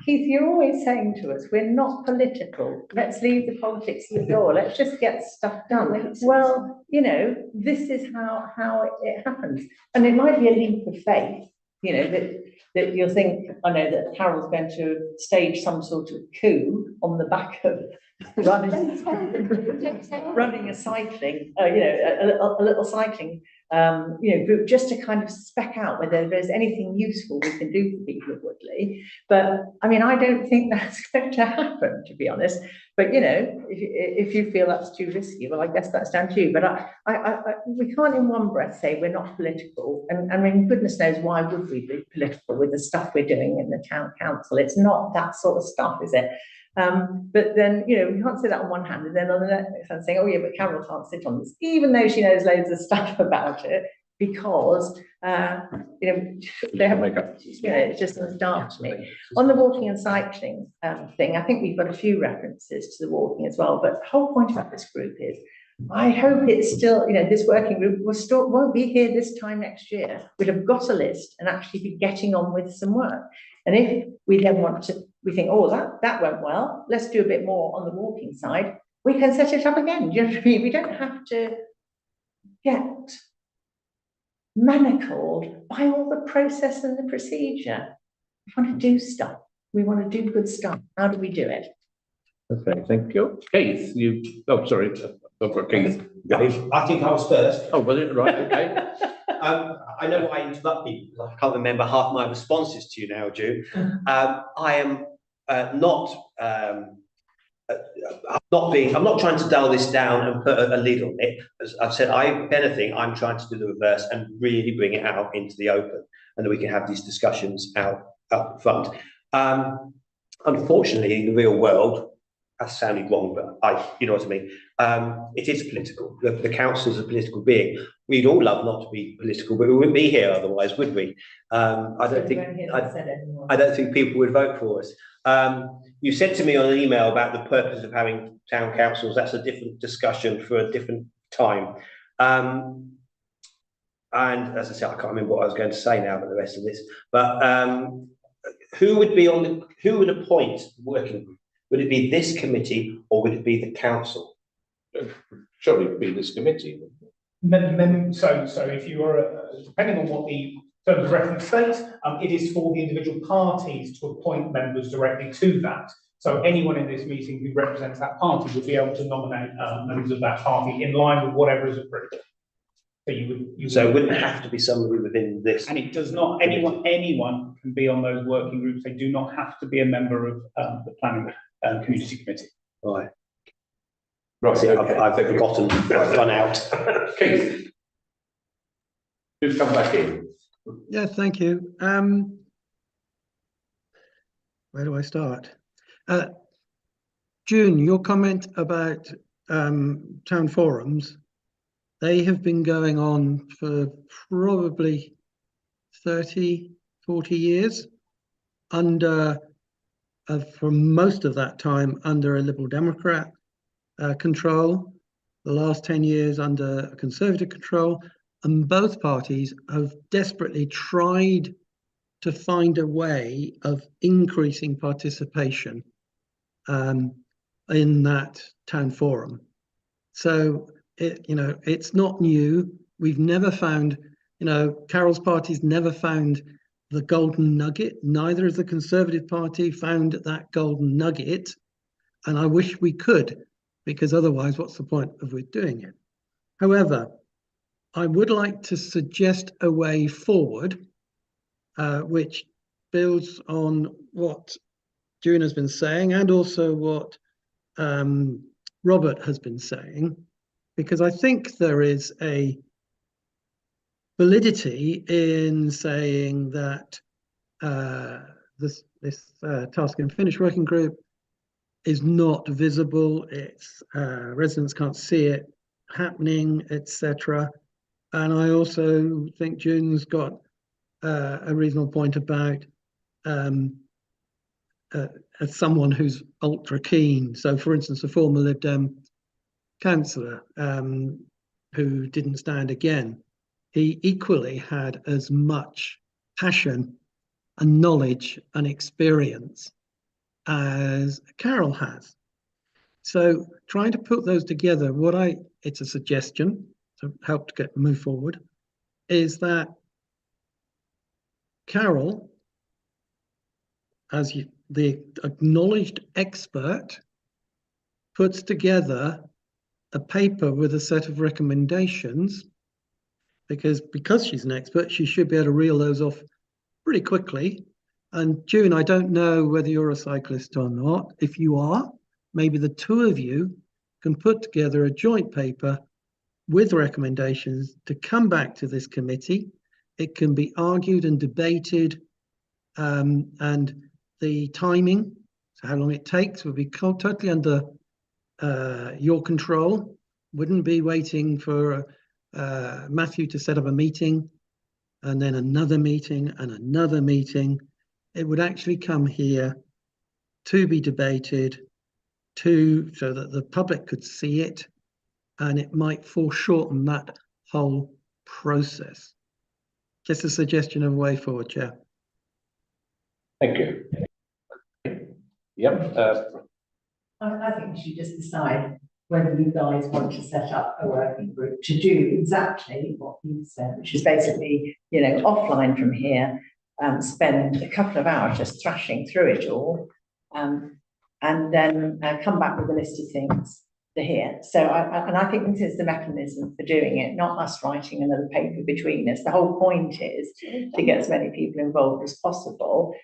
Keith, you're always saying to us, we're not political. Let's leave the politics at the door. Let's just get stuff done. Well, you know, this is how it happens. And it might be a leap of faith, you know, that you'll think, I know that Carol's going to stage some sort of coup on the back of running a cycling, you know, a little cycling, you know, group, just to kind of spec out whether there's anything useful we can do for people of Woodley. But I mean, I don't think that's going to happen, to be honest. But you know, if you feel that's too risky, well, I guess that's down to you. But we can't in one breath say we're not political. And I mean, goodness knows why would we be political with the stuff we're doing in the town council? It's not that sort of stuff, is it? But then, you know, you can't say that on one hand, and then on the next hand saying, oh yeah, but Carol can't sit on this, even though she knows loads of stuff about it, because, you know, they have, you know, it just doesn't start to me. On the walking and cycling thing, I think we've got a few references to the walking as well, but the whole point about this group is, I hope it's still, you know, this working group won't be here this time next year. We'd have got a list and actually be getting on with some work. And if we then want to, we think, oh, that went well, let's do a bit more on the walking side, we can set it up again. Do you know what I mean? We don't have to get manacled by all the process and the procedure. We want to do stuff. We want to do good stuff. How do we do it? Okay, thank you. Keith, sorry, I've got Keith. I think I was first. Oh, was it? Right, okay. I know why I interrupt you, because I can't remember half my responses to you now, Jude. I am I'm not trying to dull this down and put a lid on it. As I've said, if anything, I'm trying to do the reverse and really bring it out into the open, and that we can have these discussions out front. Unfortunately, in the real world, that's sounding wrong, but you know what I mean. It is political. The council is a political being. We'd all love not to be political, but we wouldn't be here otherwise, would we? I don't think people would vote for us. You said to me on an email about the purpose of having town councils. That's a different discussion for a different time. And as I said, I can't remember what I was going to say now about the rest of this. But who would appoint the working group? Would it be this committee or would it be the council? Surely it'd be this committee. So if you are, depending on what the terms of reference states, it is for the individual parties to appoint members directly to that. So anyone in this meeting who represents that party would be able to nominate members of that party in line with whatever is approved. So it wouldn't have to be somebody within this. And it does not, anyone can be on those working groups. They do not have to be a member of the planning community committee. Right. Right, See, okay. I've forgotten, I've run out. Keith, who's come back in? Yeah, thank you. where do I start? June, your comment about town forums, they have been going on for probably 30, 40 years under, for most of that time, under a Liberal Democrat control, the last 10 years under Conservative control, and both parties have desperately tried to find a way of increasing participation in that town forum. So it's not new. We've never found, Carol's party's never found the golden nugget. Neither has the Conservative Party found that golden nugget. And I wish we could, because otherwise, what's the point of we doing it? However, I would like to suggest a way forward, which builds on what June has been saying and also what Robert has been saying, because I think there is a validity in saying that this task and finish working group is not visible. It's residents can't see it happening, etc. And I also think June's got a reasonable point about as someone who's ultra keen. So, for instance, a former Lib Dem councillor who didn't stand again, he equally had as much passion and knowledge and experience as Carol has. So trying to put those together, it's a suggestion to help to move forward, is that Carol, as the acknowledged expert, puts together a paper with a set of recommendations, because she's an expert, she should be able to reel those off pretty quickly. And June, I don't know whether you're a cyclist or not. If you are, maybe the two of you can put together a joint paper with recommendations to come back to this committee. It can be argued and debated, and the timing, so how long it takes, will be totally under your control. Wouldn't be waiting for Matthew to set up a meeting and then another meeting and another meeting. It would actually come here to be debated, so that the public could see it, and it might foreshorten that whole process. Just a suggestion of a way forward, Chair. Thank you. Yep. I think we should just decide whether you guys want to set up a working group to do exactly what you said, which is basically, offline from here, spend a couple of hours just thrashing through it all, and then come back with a list of things to hear. So I think this is the mechanism for doing it, not us writing another paper between us. The whole point is to get as many people involved as possible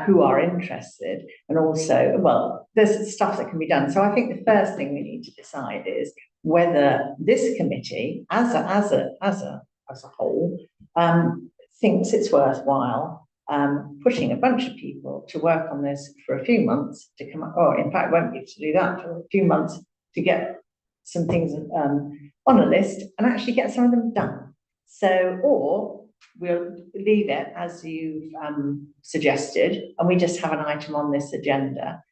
who are interested, and also, well, there's stuff that can be done. So I think the first thing we need to decide is whether this committee, as a whole, thinks it's worthwhile pushing a bunch of people to work on this for a few months to come up, or in fact won't be to do that for a few months to get some things on a list and actually get some of them done. So, or we'll leave it as you've suggested, and we just have an item on this agenda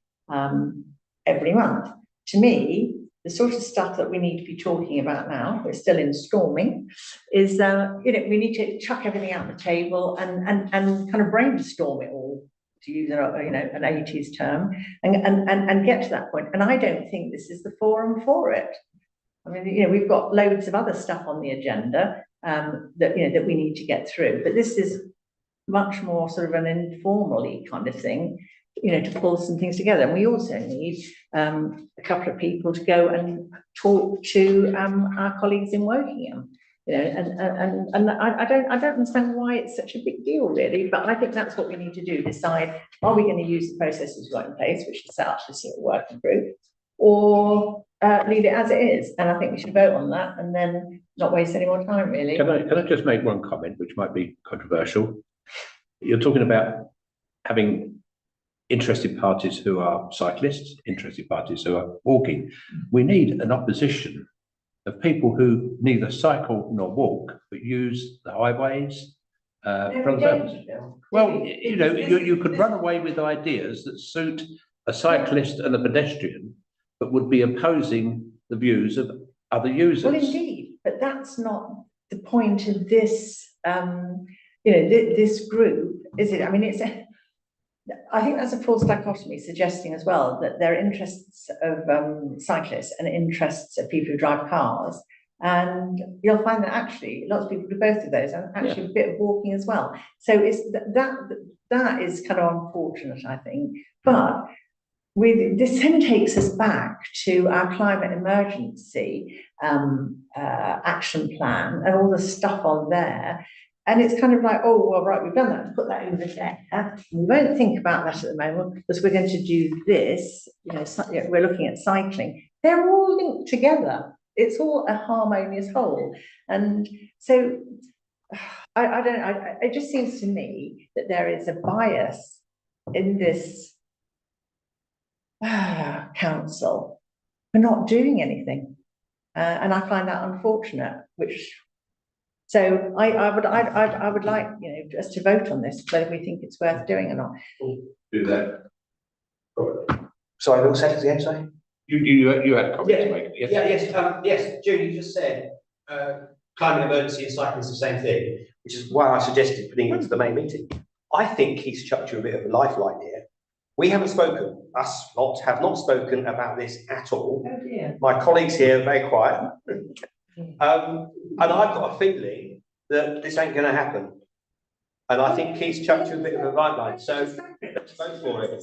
every month. To me, the sort of stuff that we need to be talking about now, we're still in storming, is we need to chuck everything out on the table and kind of brainstorm it all, to use an 80s term, and get to that point. And I don't think this is the forum for it. I mean, we've got loads of other stuff on the agenda that we need to get through, but this is much more sort of an informal kind of thing, to pull some things together. And we also need a couple of people to go and talk to our colleagues in Wokingham. And I don't understand why it's such a big deal, really, but I think that's what we need to do: decide, are we going to use the processes we've got in place, which is set up this working group, or leave it as it is? And I think we should vote on that and then not waste any more time, really. Can I just make one comment, which might be controversial? You're talking about having interested parties who are cyclists, interested parties who are walking. We need an opposition of people who neither cycle nor walk, but use the highways for the purpose. Well, you know, you could run away with ideas that suit a cyclist and a pedestrian, but would be opposing the views of other users. Well, indeed, but that's not the point of this, this group, is it? I mean, I think that's a false dichotomy suggesting as well that there are interests of cyclists and interests of people who drive cars. And you'll find that actually lots of people do both of those, and actually a bit of walking as well. So it's that is kind of unfortunate, I think. But this then takes us back to our climate emergency action plan and all the stuff on there. And it's kind of like, oh, well, right, we've done that, put that over there. We won't think about that at the moment because we're going to do this. We're looking at cycling. They're all linked together. It's all a harmonious whole. And so I don't know, it just seems to me that there is a bias in this council for not doing anything. And I find that unfortunate, so I would like, us to vote on this, whether we think it's worth doing or not. Do that. Sorry, what seconds again, sorry? You had a comment to make. Yes, Julie, you just said climate emergency and cycling is the same thing, which is why I suggested putting it into the main meeting. I think he's chucked you a bit of a lifeline here. We haven't spoken, us lot have not spoken about this at all. Oh dear. My colleagues here are very quiet. And I've got a feeling that this ain't going to happen. And I think Keith's chucked you a bit of a lifeline, so let's vote for it.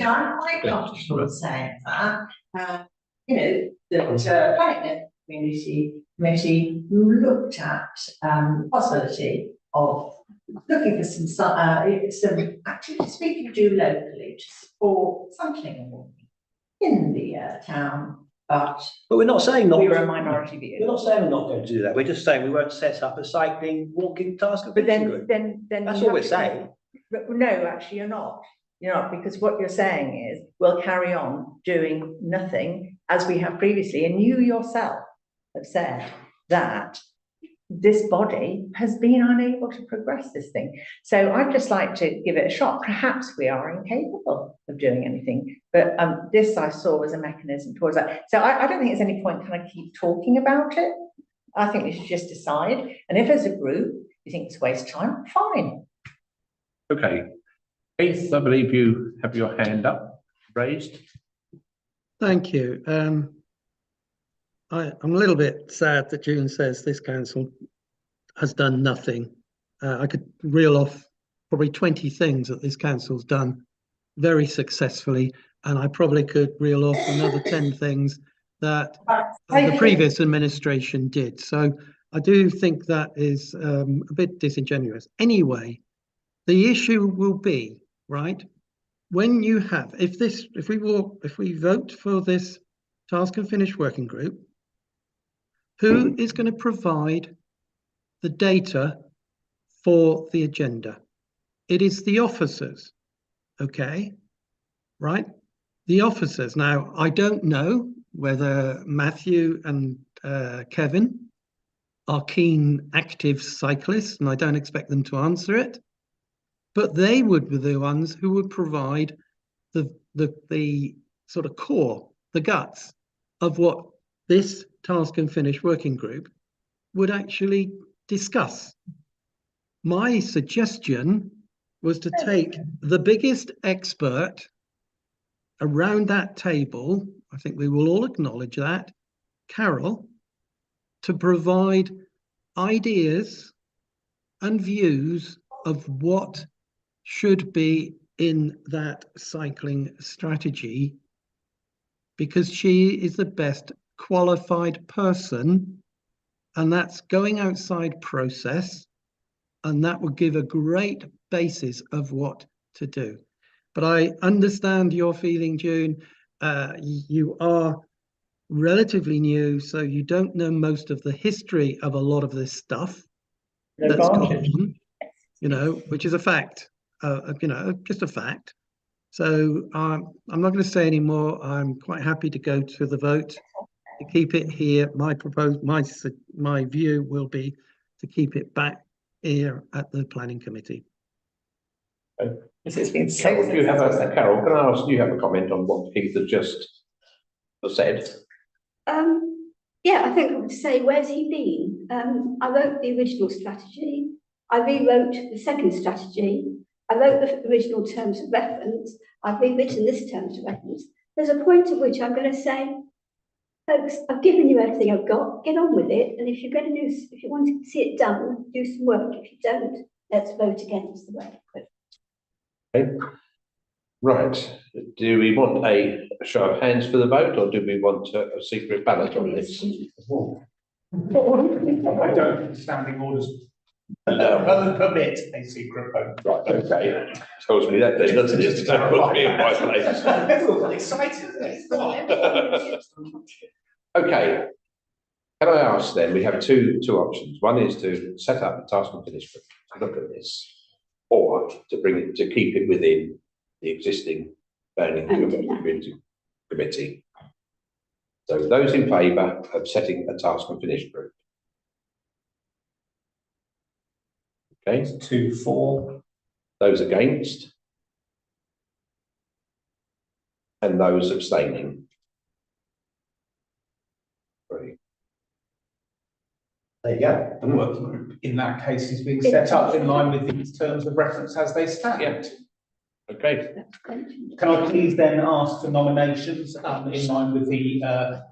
I'm quite comfortable saying that. The Climate Committee looked at possibility of looking for some activities we can do locally to support cycling and walking in the town. But we're not saying not. We were a minority view. We're not saying we're not going to do that. We're just saying we won't set up a cycling, walking task. But then that's all we're saying. But no, actually, you're not. You're not, because what you're saying is we'll carry on doing nothing as we have previously, and you yourself have said that this body has been unable to progress this thing. So I'd just like to give it a shot. Perhaps we are incapable of doing anything, but this I saw as a mechanism towards that. So I don't think there's any point kind of keep talking about it. I think we should just decide. And if as a group you think it's a waste of time, fine. Okay. Keith, I believe you have your hand up, raised. Thank you. I'm a little bit sad that June says this council has done nothing. I could reel off probably 20 things that this council's done very successfully, and I probably could reel off another 10 things that the previous administration did. So I do think that is a bit disingenuous. Anyway, the issue will be, right, when you have, if we vote for this task and finish working group, who is going to provide the data for the agenda? It is the officers, okay, right? The officers. Now, I don't know whether Matthew and Kevin are keen, active cyclists, and I don't expect them to answer it, but they would be the ones who would provide the sort of core, the guts of what this task and finish working group would actually discuss. My suggestion was to take the biggest expert around that table, I think we will all acknowledge that, Carol, to provide ideas and views of what should be in that cycling strategy, because she is the best qualified person, and that's going outside process, and that would give a great basis of what to do. But I understand your feeling, June. You are relatively new, so you don't know most of the history of a lot of this stuff that's gone on, which is a fact. just a fact. So I'm not going to say any more. I'm quite happy to go to the vote to keep it here. My view will be to keep it back here at the planning committee. This has been so. Carol, do you have Carol, can I ask, do you have a comment on what Keith has just said? Yeah, I think I would say, where's he been? I wrote the original strategy. I rewrote the second strategy. I wrote the original terms of reference. I've rewritten this terms of reference. There's a point at which I'm going to say, folks, I've given you everything I've got. Get on with it. And if you're going to if you want to see it done, do some work. If you don't, let's vote against the way. Okay. Right, do we want a show of hands for the vote, or do we want a secret ballot on this? I don't think standing orders permit a secret vote. Right, okay, tells me that then, doesn't it? Don't put me in my place. Everyone got excited. Okay, can I ask then, we have two options. One is to set up a task and finish group to look at this, or to bring it, to keep it within the existing planning committee. So those in favour of setting a task and finish group? Okay. 2, 4. Those against? And those abstaining? 3. There you go. The working group in that case is being set up in line with these terms of reference as they stand. Yeah. Okay. Can I please then ask for nominations in line with the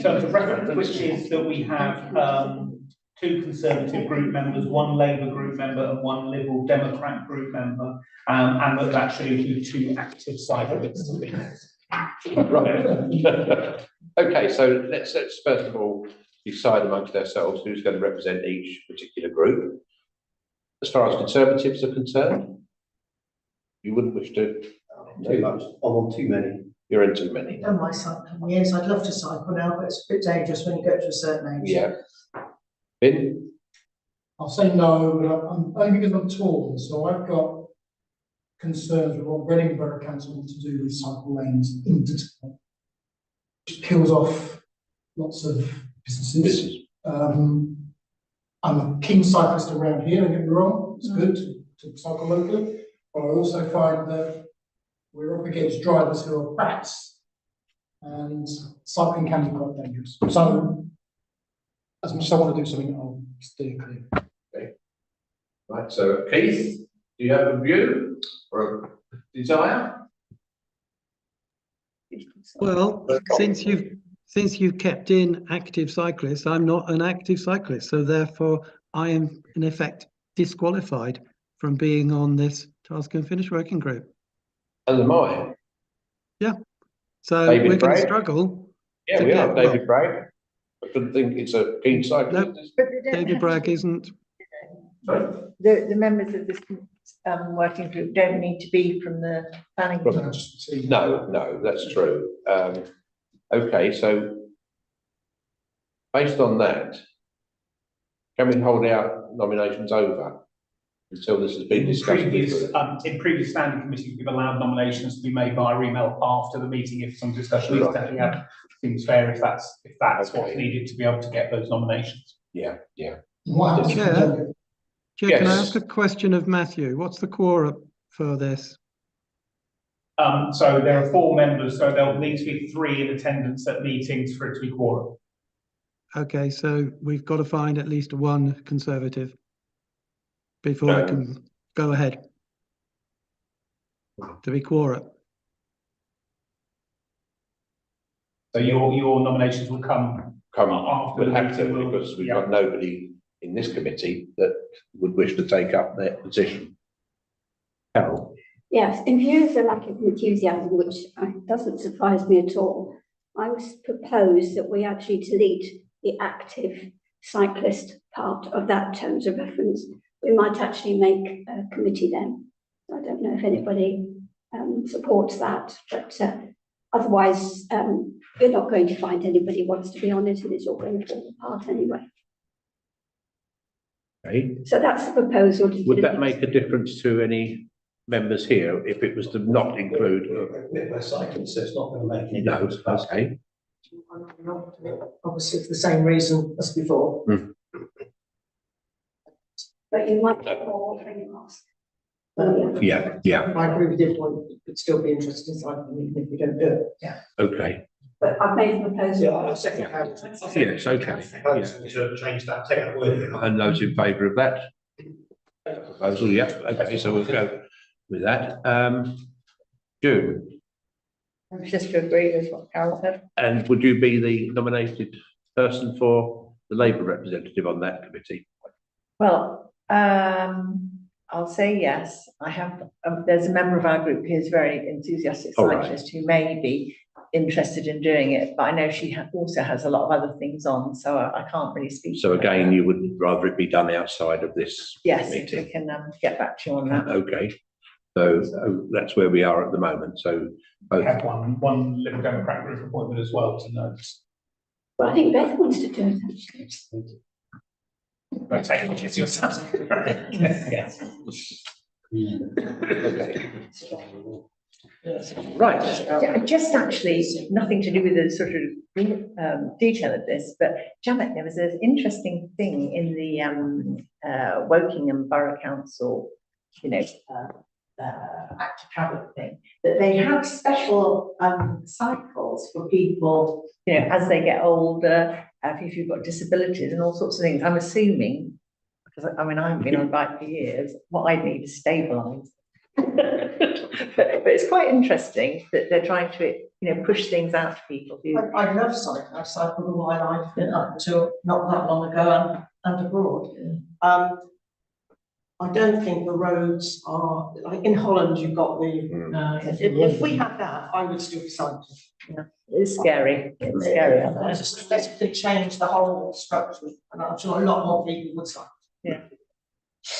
terms of reference, which is that we have 2 Conservative group members, 1 Labour group member, and 1 Liberal Democrat group member, and that should include 2 active cyclists. Right. Okay, so let's first of all decide amongst ourselves who's going to represent each particular group. As far as Conservatives are concerned, you wouldn't wish to? Too much. I'm on too many. You're in too many. Done my cycling years. I'd love to cycle now, but it's a bit dangerous when you get to a certain age. Yeah. Finn? I'll say no, but I'm only because I'm torn. So I've got concerns with what Reading Borough Council want to do with cycle lanes into town, which kills off lots of businesses. I'm a keen cyclist around here, don't get me wrong. It's good to cycle locally, but I also find that we're up against drivers who are brats, and cycling can be quite dangerous. So, as much as I want to do something, I'll steer clear. Okay. Right, so Keith, do you have a view or a desire? Well, since you've kept in active cyclists, I'm not an active cyclist, so therefore I am in effect disqualified from being on this task and finish working group. And am I. Yeah. So David we're going Bragg? to struggle. Yeah, to we get- are. David Bragg. I couldn't think it's a keen cyclist. Nope. David Bragg isn't. Sorry? The members of this working group don't need to be from the planning. From- committee. No, that's true. Okay, so based on that, can we hold our nominations over until this has been discussed? In previous standing committees, we've allowed nominations to be made via email after the meeting if some discussion is taken out. Seems fair if that's what's Okay. needed to be able to get those nominations. Yeah. What happens if Yeah. we don't get- Chair, can I Yes. ask a question of Matthew? What's the quorum for this? So there are 4 members, so there'll need to be 3 in attendance at meetings for it to be quorum. Okay, so we've got to find at least 1 Conservative before we can go ahead to be quorum. So your nominations will come after We'll the have to, meeting. because we've got nobody in this committee that would wish to take up their position. Carol? Yes, in view of the lack of enthusiasm, which doesn't surprise me at all, I would propose that we actually delete the active cyclist part of that terms of reference. We might actually make a committee then. I don't know if anybody supports that, but otherwise we're not going to find anybody who wants to be on it, and it's all going to fall apart anyway. Okay, So that's the proposal. would that make a difference to any members here if it was to not include? We're cycling, so it's not going to make any No, difference. to us. okay, Obviously, for the same reason as before. But you might get more when you ask. yeah, I agree with you, one could still be interested in cycling even if we don't do it. Yeah. okay, But I've made the proposal. Yeah, I second that. yes, okay. Proposal to change that, take that word. And those in favour of that? Proposal, yeah, okay, so we'll go with that. June, Just to agree with what Carol said. and would you be the nominated person for the Labour representative on that committee? Well, I'll say yes. I have, there's a member of our group who's very enthusiastic All right. cyclist who may be interested in doing it, but I know she also has a lot of other things on, so I can't really speak. So to her. again, you would rather it be done outside of this Yes, if we meeting? can get back to you on that. Okay, so that's where we are at the moment, so. We have one Liberal Democrat group appointment as well to note. Well, I think Beth wants to do it actually. But take it as yourself. Yes. Right, Yeah, just actually, nothing to do with the sort of detail of this, but Janet, there was an interesting thing in the Wokingham Borough Council, active travel thing, that they have special cycles for people, as they get older, if you've got disabilities and all sorts of things. I'm assuming, because I haven't been on a bike for years, what I need is stabilised. But it's quite interesting that they're trying to, push things out to people who. I love cycling. I cycled all my life up until not that long ago and abroad. I don't think the roads are, like in Holland, you've got the, if we had that, I would still be cycling. Yeah, it's scary. It's scary out there. Just basically change the whole structure, and I'm sure a lot more people would cycle. Yeah.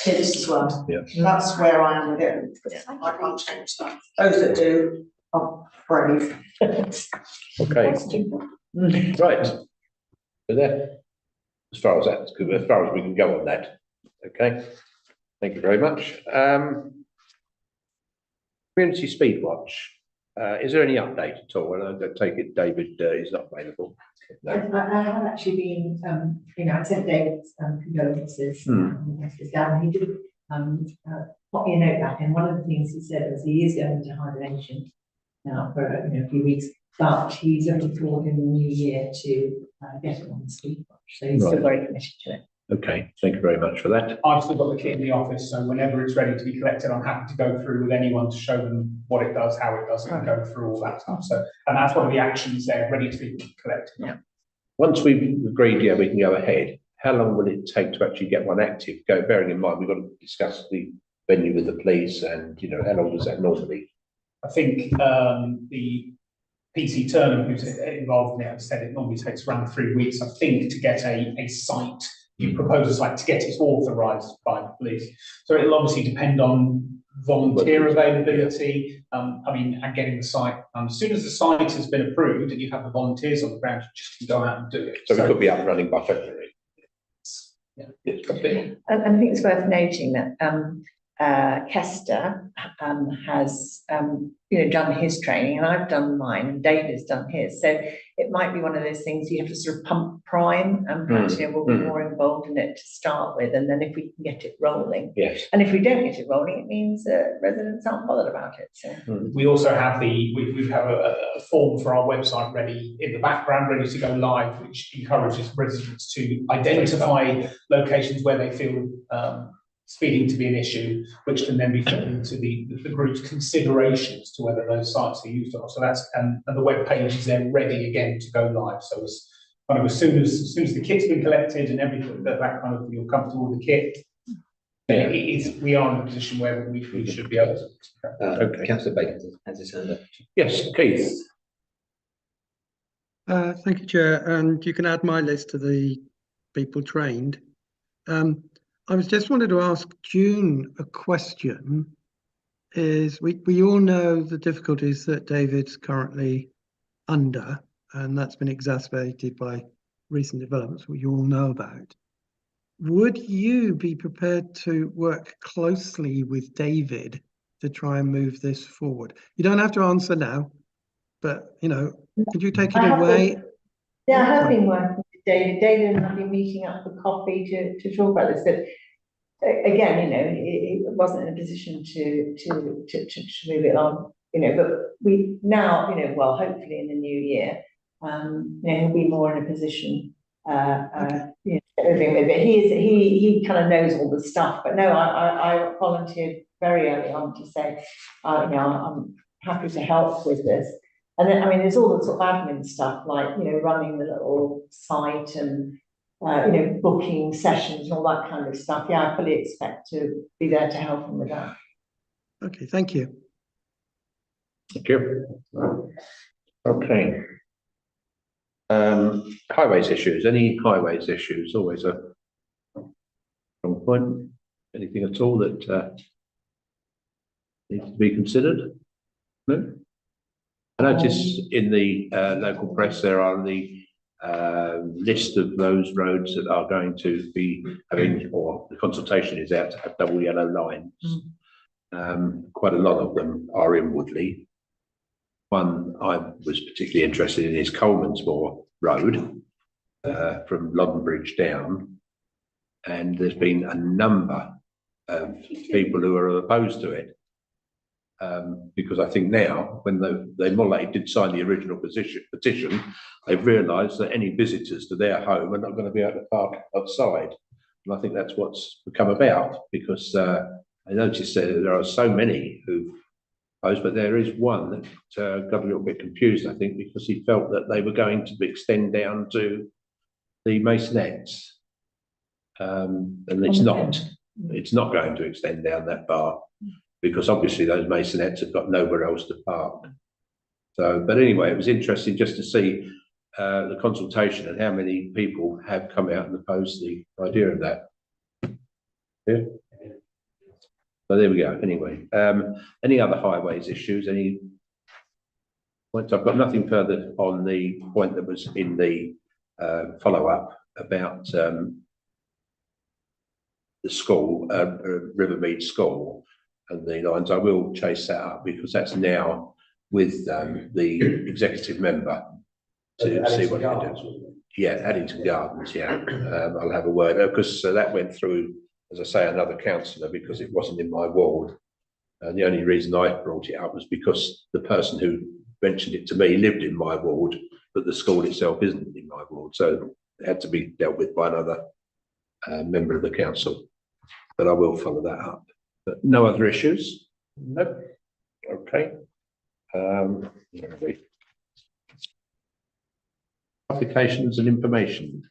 Kids as well. Yeah. That's where I am with it. I can't change that. Those that do are brave. okay, right. So there, as far as that's good, as far as we can go on that, okay, thank you very much. Community Speed Watch, is there any update at all? And I take it David is not available. No. I haven't actually been, I sent David condolences. He did pop me a note back, and one of the things he said was he is going into hibernation now for a few weeks, but he's looking forward in the new year to get it on the speed watch. So he's still very committed to it. Okay, thank you very much for that. I've still got the kit in the office, so whenever it's ready to be collected, I'm happy to go through with anyone to show them what it does, how it does it, and go through all that stuff. So, and that's one of the actions there, ready to be collected. Yeah. Once we've agreed, yeah, we can go ahead. How long will it take to actually get one active? Bearing in mind, we've got to discuss the venue with the police and, how long does that normally? I think the PC Turner, who's involved in it, said it normally takes around 3 weeks, I think, to get a site. You propose a site to get it authorised by the police. So it'll obviously depend on volunteer availability, and getting the site. As soon as the site has been approved and you have the volunteers on the ground, you just can go out and do it. So it could be up and running by February. Yeah. Okay. And I think it's worth noting that Kester has done his training, and I've done mine, and David's done his. So it might be one of those things you have to sort of pump prime, and perhaps we'll be more involved in it to start with, and then if we can get it rolling. Yes. And if we don't get it rolling, it means that residents aren't bothered about it. So. We also have we have a form for our website ready in the background, ready to go live, which encourages residents to identify locations where they feel speeding to be an issue, which can then be fed into the group's considerations to whether those sites are used or not. So that's and the web page is then ready again to go live. So as soon as the kit's been collected and everything that kind of you're comfortable with the kit, we are in a position where we should be able to. Okay. Councillor Bacon has his hand up. Yes, Keith. Thank you, Chair, and you can add my list to the people trained. I was just wanted to ask June a question. We all know the difficulties that David's currently under, and that's been exacerbated by recent developments, which you all know about. would you be prepared to work closely with David to try and move this forward? You don't have to answer now, but you know, could you take it I have away? Yeah, I have been working with David. David and I have been meeting up for coffee to talk about this, but again, you know, he wasn't in a position to move it on, you know, but we now, you know, well, hopefully in the new year, you know, he'll be more in a position, you know, moving with it. He kind of knows all the stuff, but no, I volunteered very early on to say, you know, I'm happy to help with this. And then, I mean, there's all the sort of admin stuff, like, you know, running the little site and, you know, booking sessions and all that kind of stuff. Yeah, I fully expect to be there to help them with that. Okay, thank you. Thank you. Okay. Highways issues, any highways issues, always a strong point. Anything at all that needs to be considered? No? I notice in the local press there are the list of those roads that are going to be having, or the consultation is out to have double yellow lines. Quite a lot of them are in Woodley. One I was particularly interested in is Colemansmore Road from Loddon Bridge down, and there's been a number of people who are opposed to it. Because I think now, when the Molle did sign the original petition, they've realised that any visitors to their home are not going to be able to park outside. And I think that's what's become about, because I noticed that there are so many who oppose, but there is one that got a little bit confused, I think, because he felt that they were going to extend down to the Masonettes. And it's not. It's not going to extend down that far, because obviously those Masonettes have got nowhere else to park. So, but anyway, it was interesting just to see the consultation and how many people have come out and opposed the idea of that. Yeah. So there we go. Anyway, any other highways issues? Any points? I've got nothing further on the point that was in the follow-up about the school, Rivermead School, and the lines. I will chase that up, because that's now with the executive member to see what he can do. Yeah, Addington Gardens, yeah. I'll have a word, because that went through, as I say, another councillor, because it wasn't in my ward. And the only reason I brought it up was because the person who mentioned it to me lived in my ward, but the school itself isn't in my ward. So it had to be dealt with by another member of the council. But I will follow that up. But no other issues? No. Okay. Where are we? Applications and information.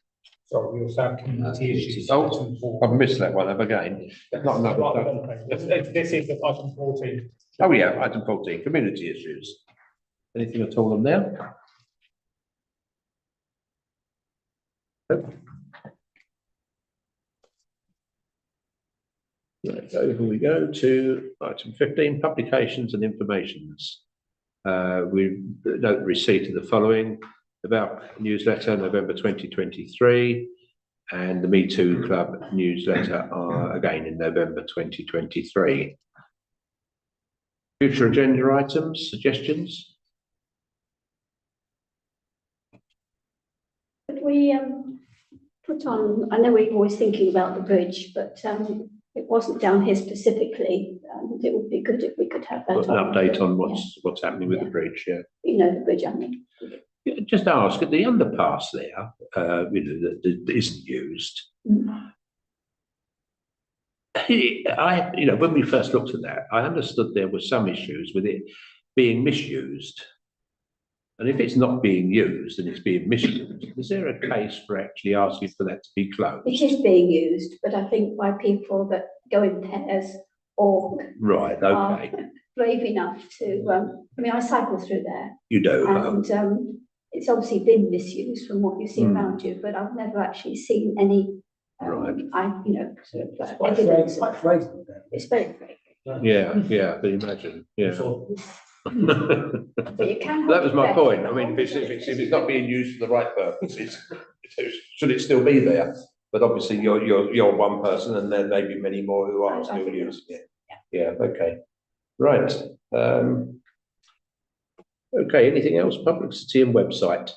Sorry, we also have community issues. Oh, I've missed that one up again. Not another. This is item 14. Oh yeah, item 14, community issues. Anything at all on there? Nope. Right, over we go to item 15, publications and informations. We note the receipt of the following: about newsletter, November 2023, and the Me Too Club newsletter are again in November 2023. Future agenda items, suggestions? Could we put on, I know we're always thinking about the bridge, but it wasn't down here specifically. It would be good if we could have that. Put an update on what's happening with the bridge, yeah. You know, the bridge, I mean. Just ask, at the underpass there, you know, that isn't used. You know, when we first looked at that, I understood there were some issues with it being misused. And if it's not being used and it's being misused, is there a case for actually asking for that to be closed? It is being used, but I think by people that go in pairs or right, okay, are brave enough to. I mean, I cycle through there. You do, and it's obviously been misused from what you see around you, but I've never actually seen any. Right. You know, sort of It's quite fragrant. it's very fragrant. yeah, I can imagine, yeah. But you can. That was my point. I mean, if it's not being used for the right purposes, should it still be there? but obviously you're one person and there may be many more who are I still think using it. Yeah, okay, right. Okay, anything else? Publicity and website.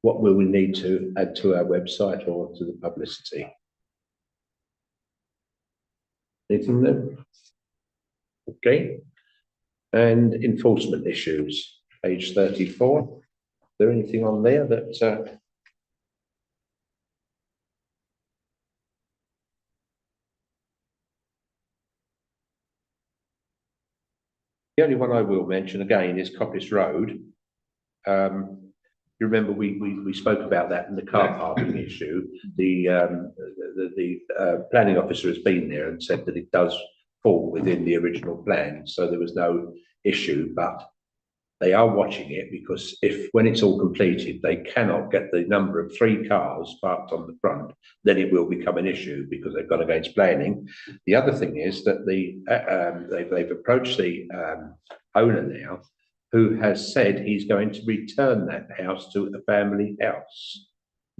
What will we need to add to our website or to the publicity? Anything there? Okay. And enforcement issues, page 34. Is there anything on there that the only one I will mention again is Coppice Road. You remember we spoke about that in the car parking issue. The planning officer has been there and said that it does fall within the original plan, so there was no issue, but they are watching it because when it's all completed, they cannot get the number of 3 cars parked on the front, then it will become an issue because they've gone against planning. The other thing is that they've approached the owner now, who has said he's going to return that house to a family house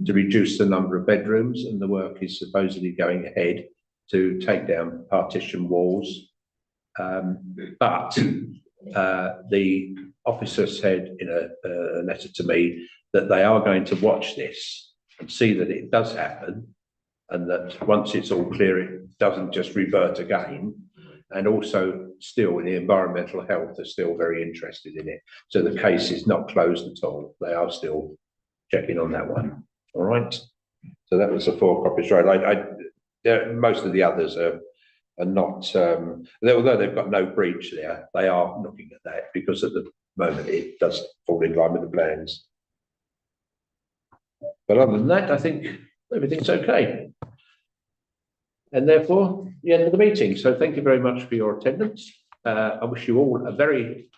to reduce the number of bedrooms, and the work is supposedly going ahead to take down partition walls. But the officer said in a letter to me that they are going to watch this and see that it does happen, and that once it's all clear, it doesn't just revert again. And also still in the environmental health are still very interested in it. So the case is not closed at all. They are still checking on that one. All right. So that was the 4 Coppice Road. Most of the others are not, although they've got no breach there, they are looking at that because at the moment it does fall in line with the plans. But other than that, I think everything's okay. And therefore, the end of the meeting. So thank you very much for your attendance. I wish you all a very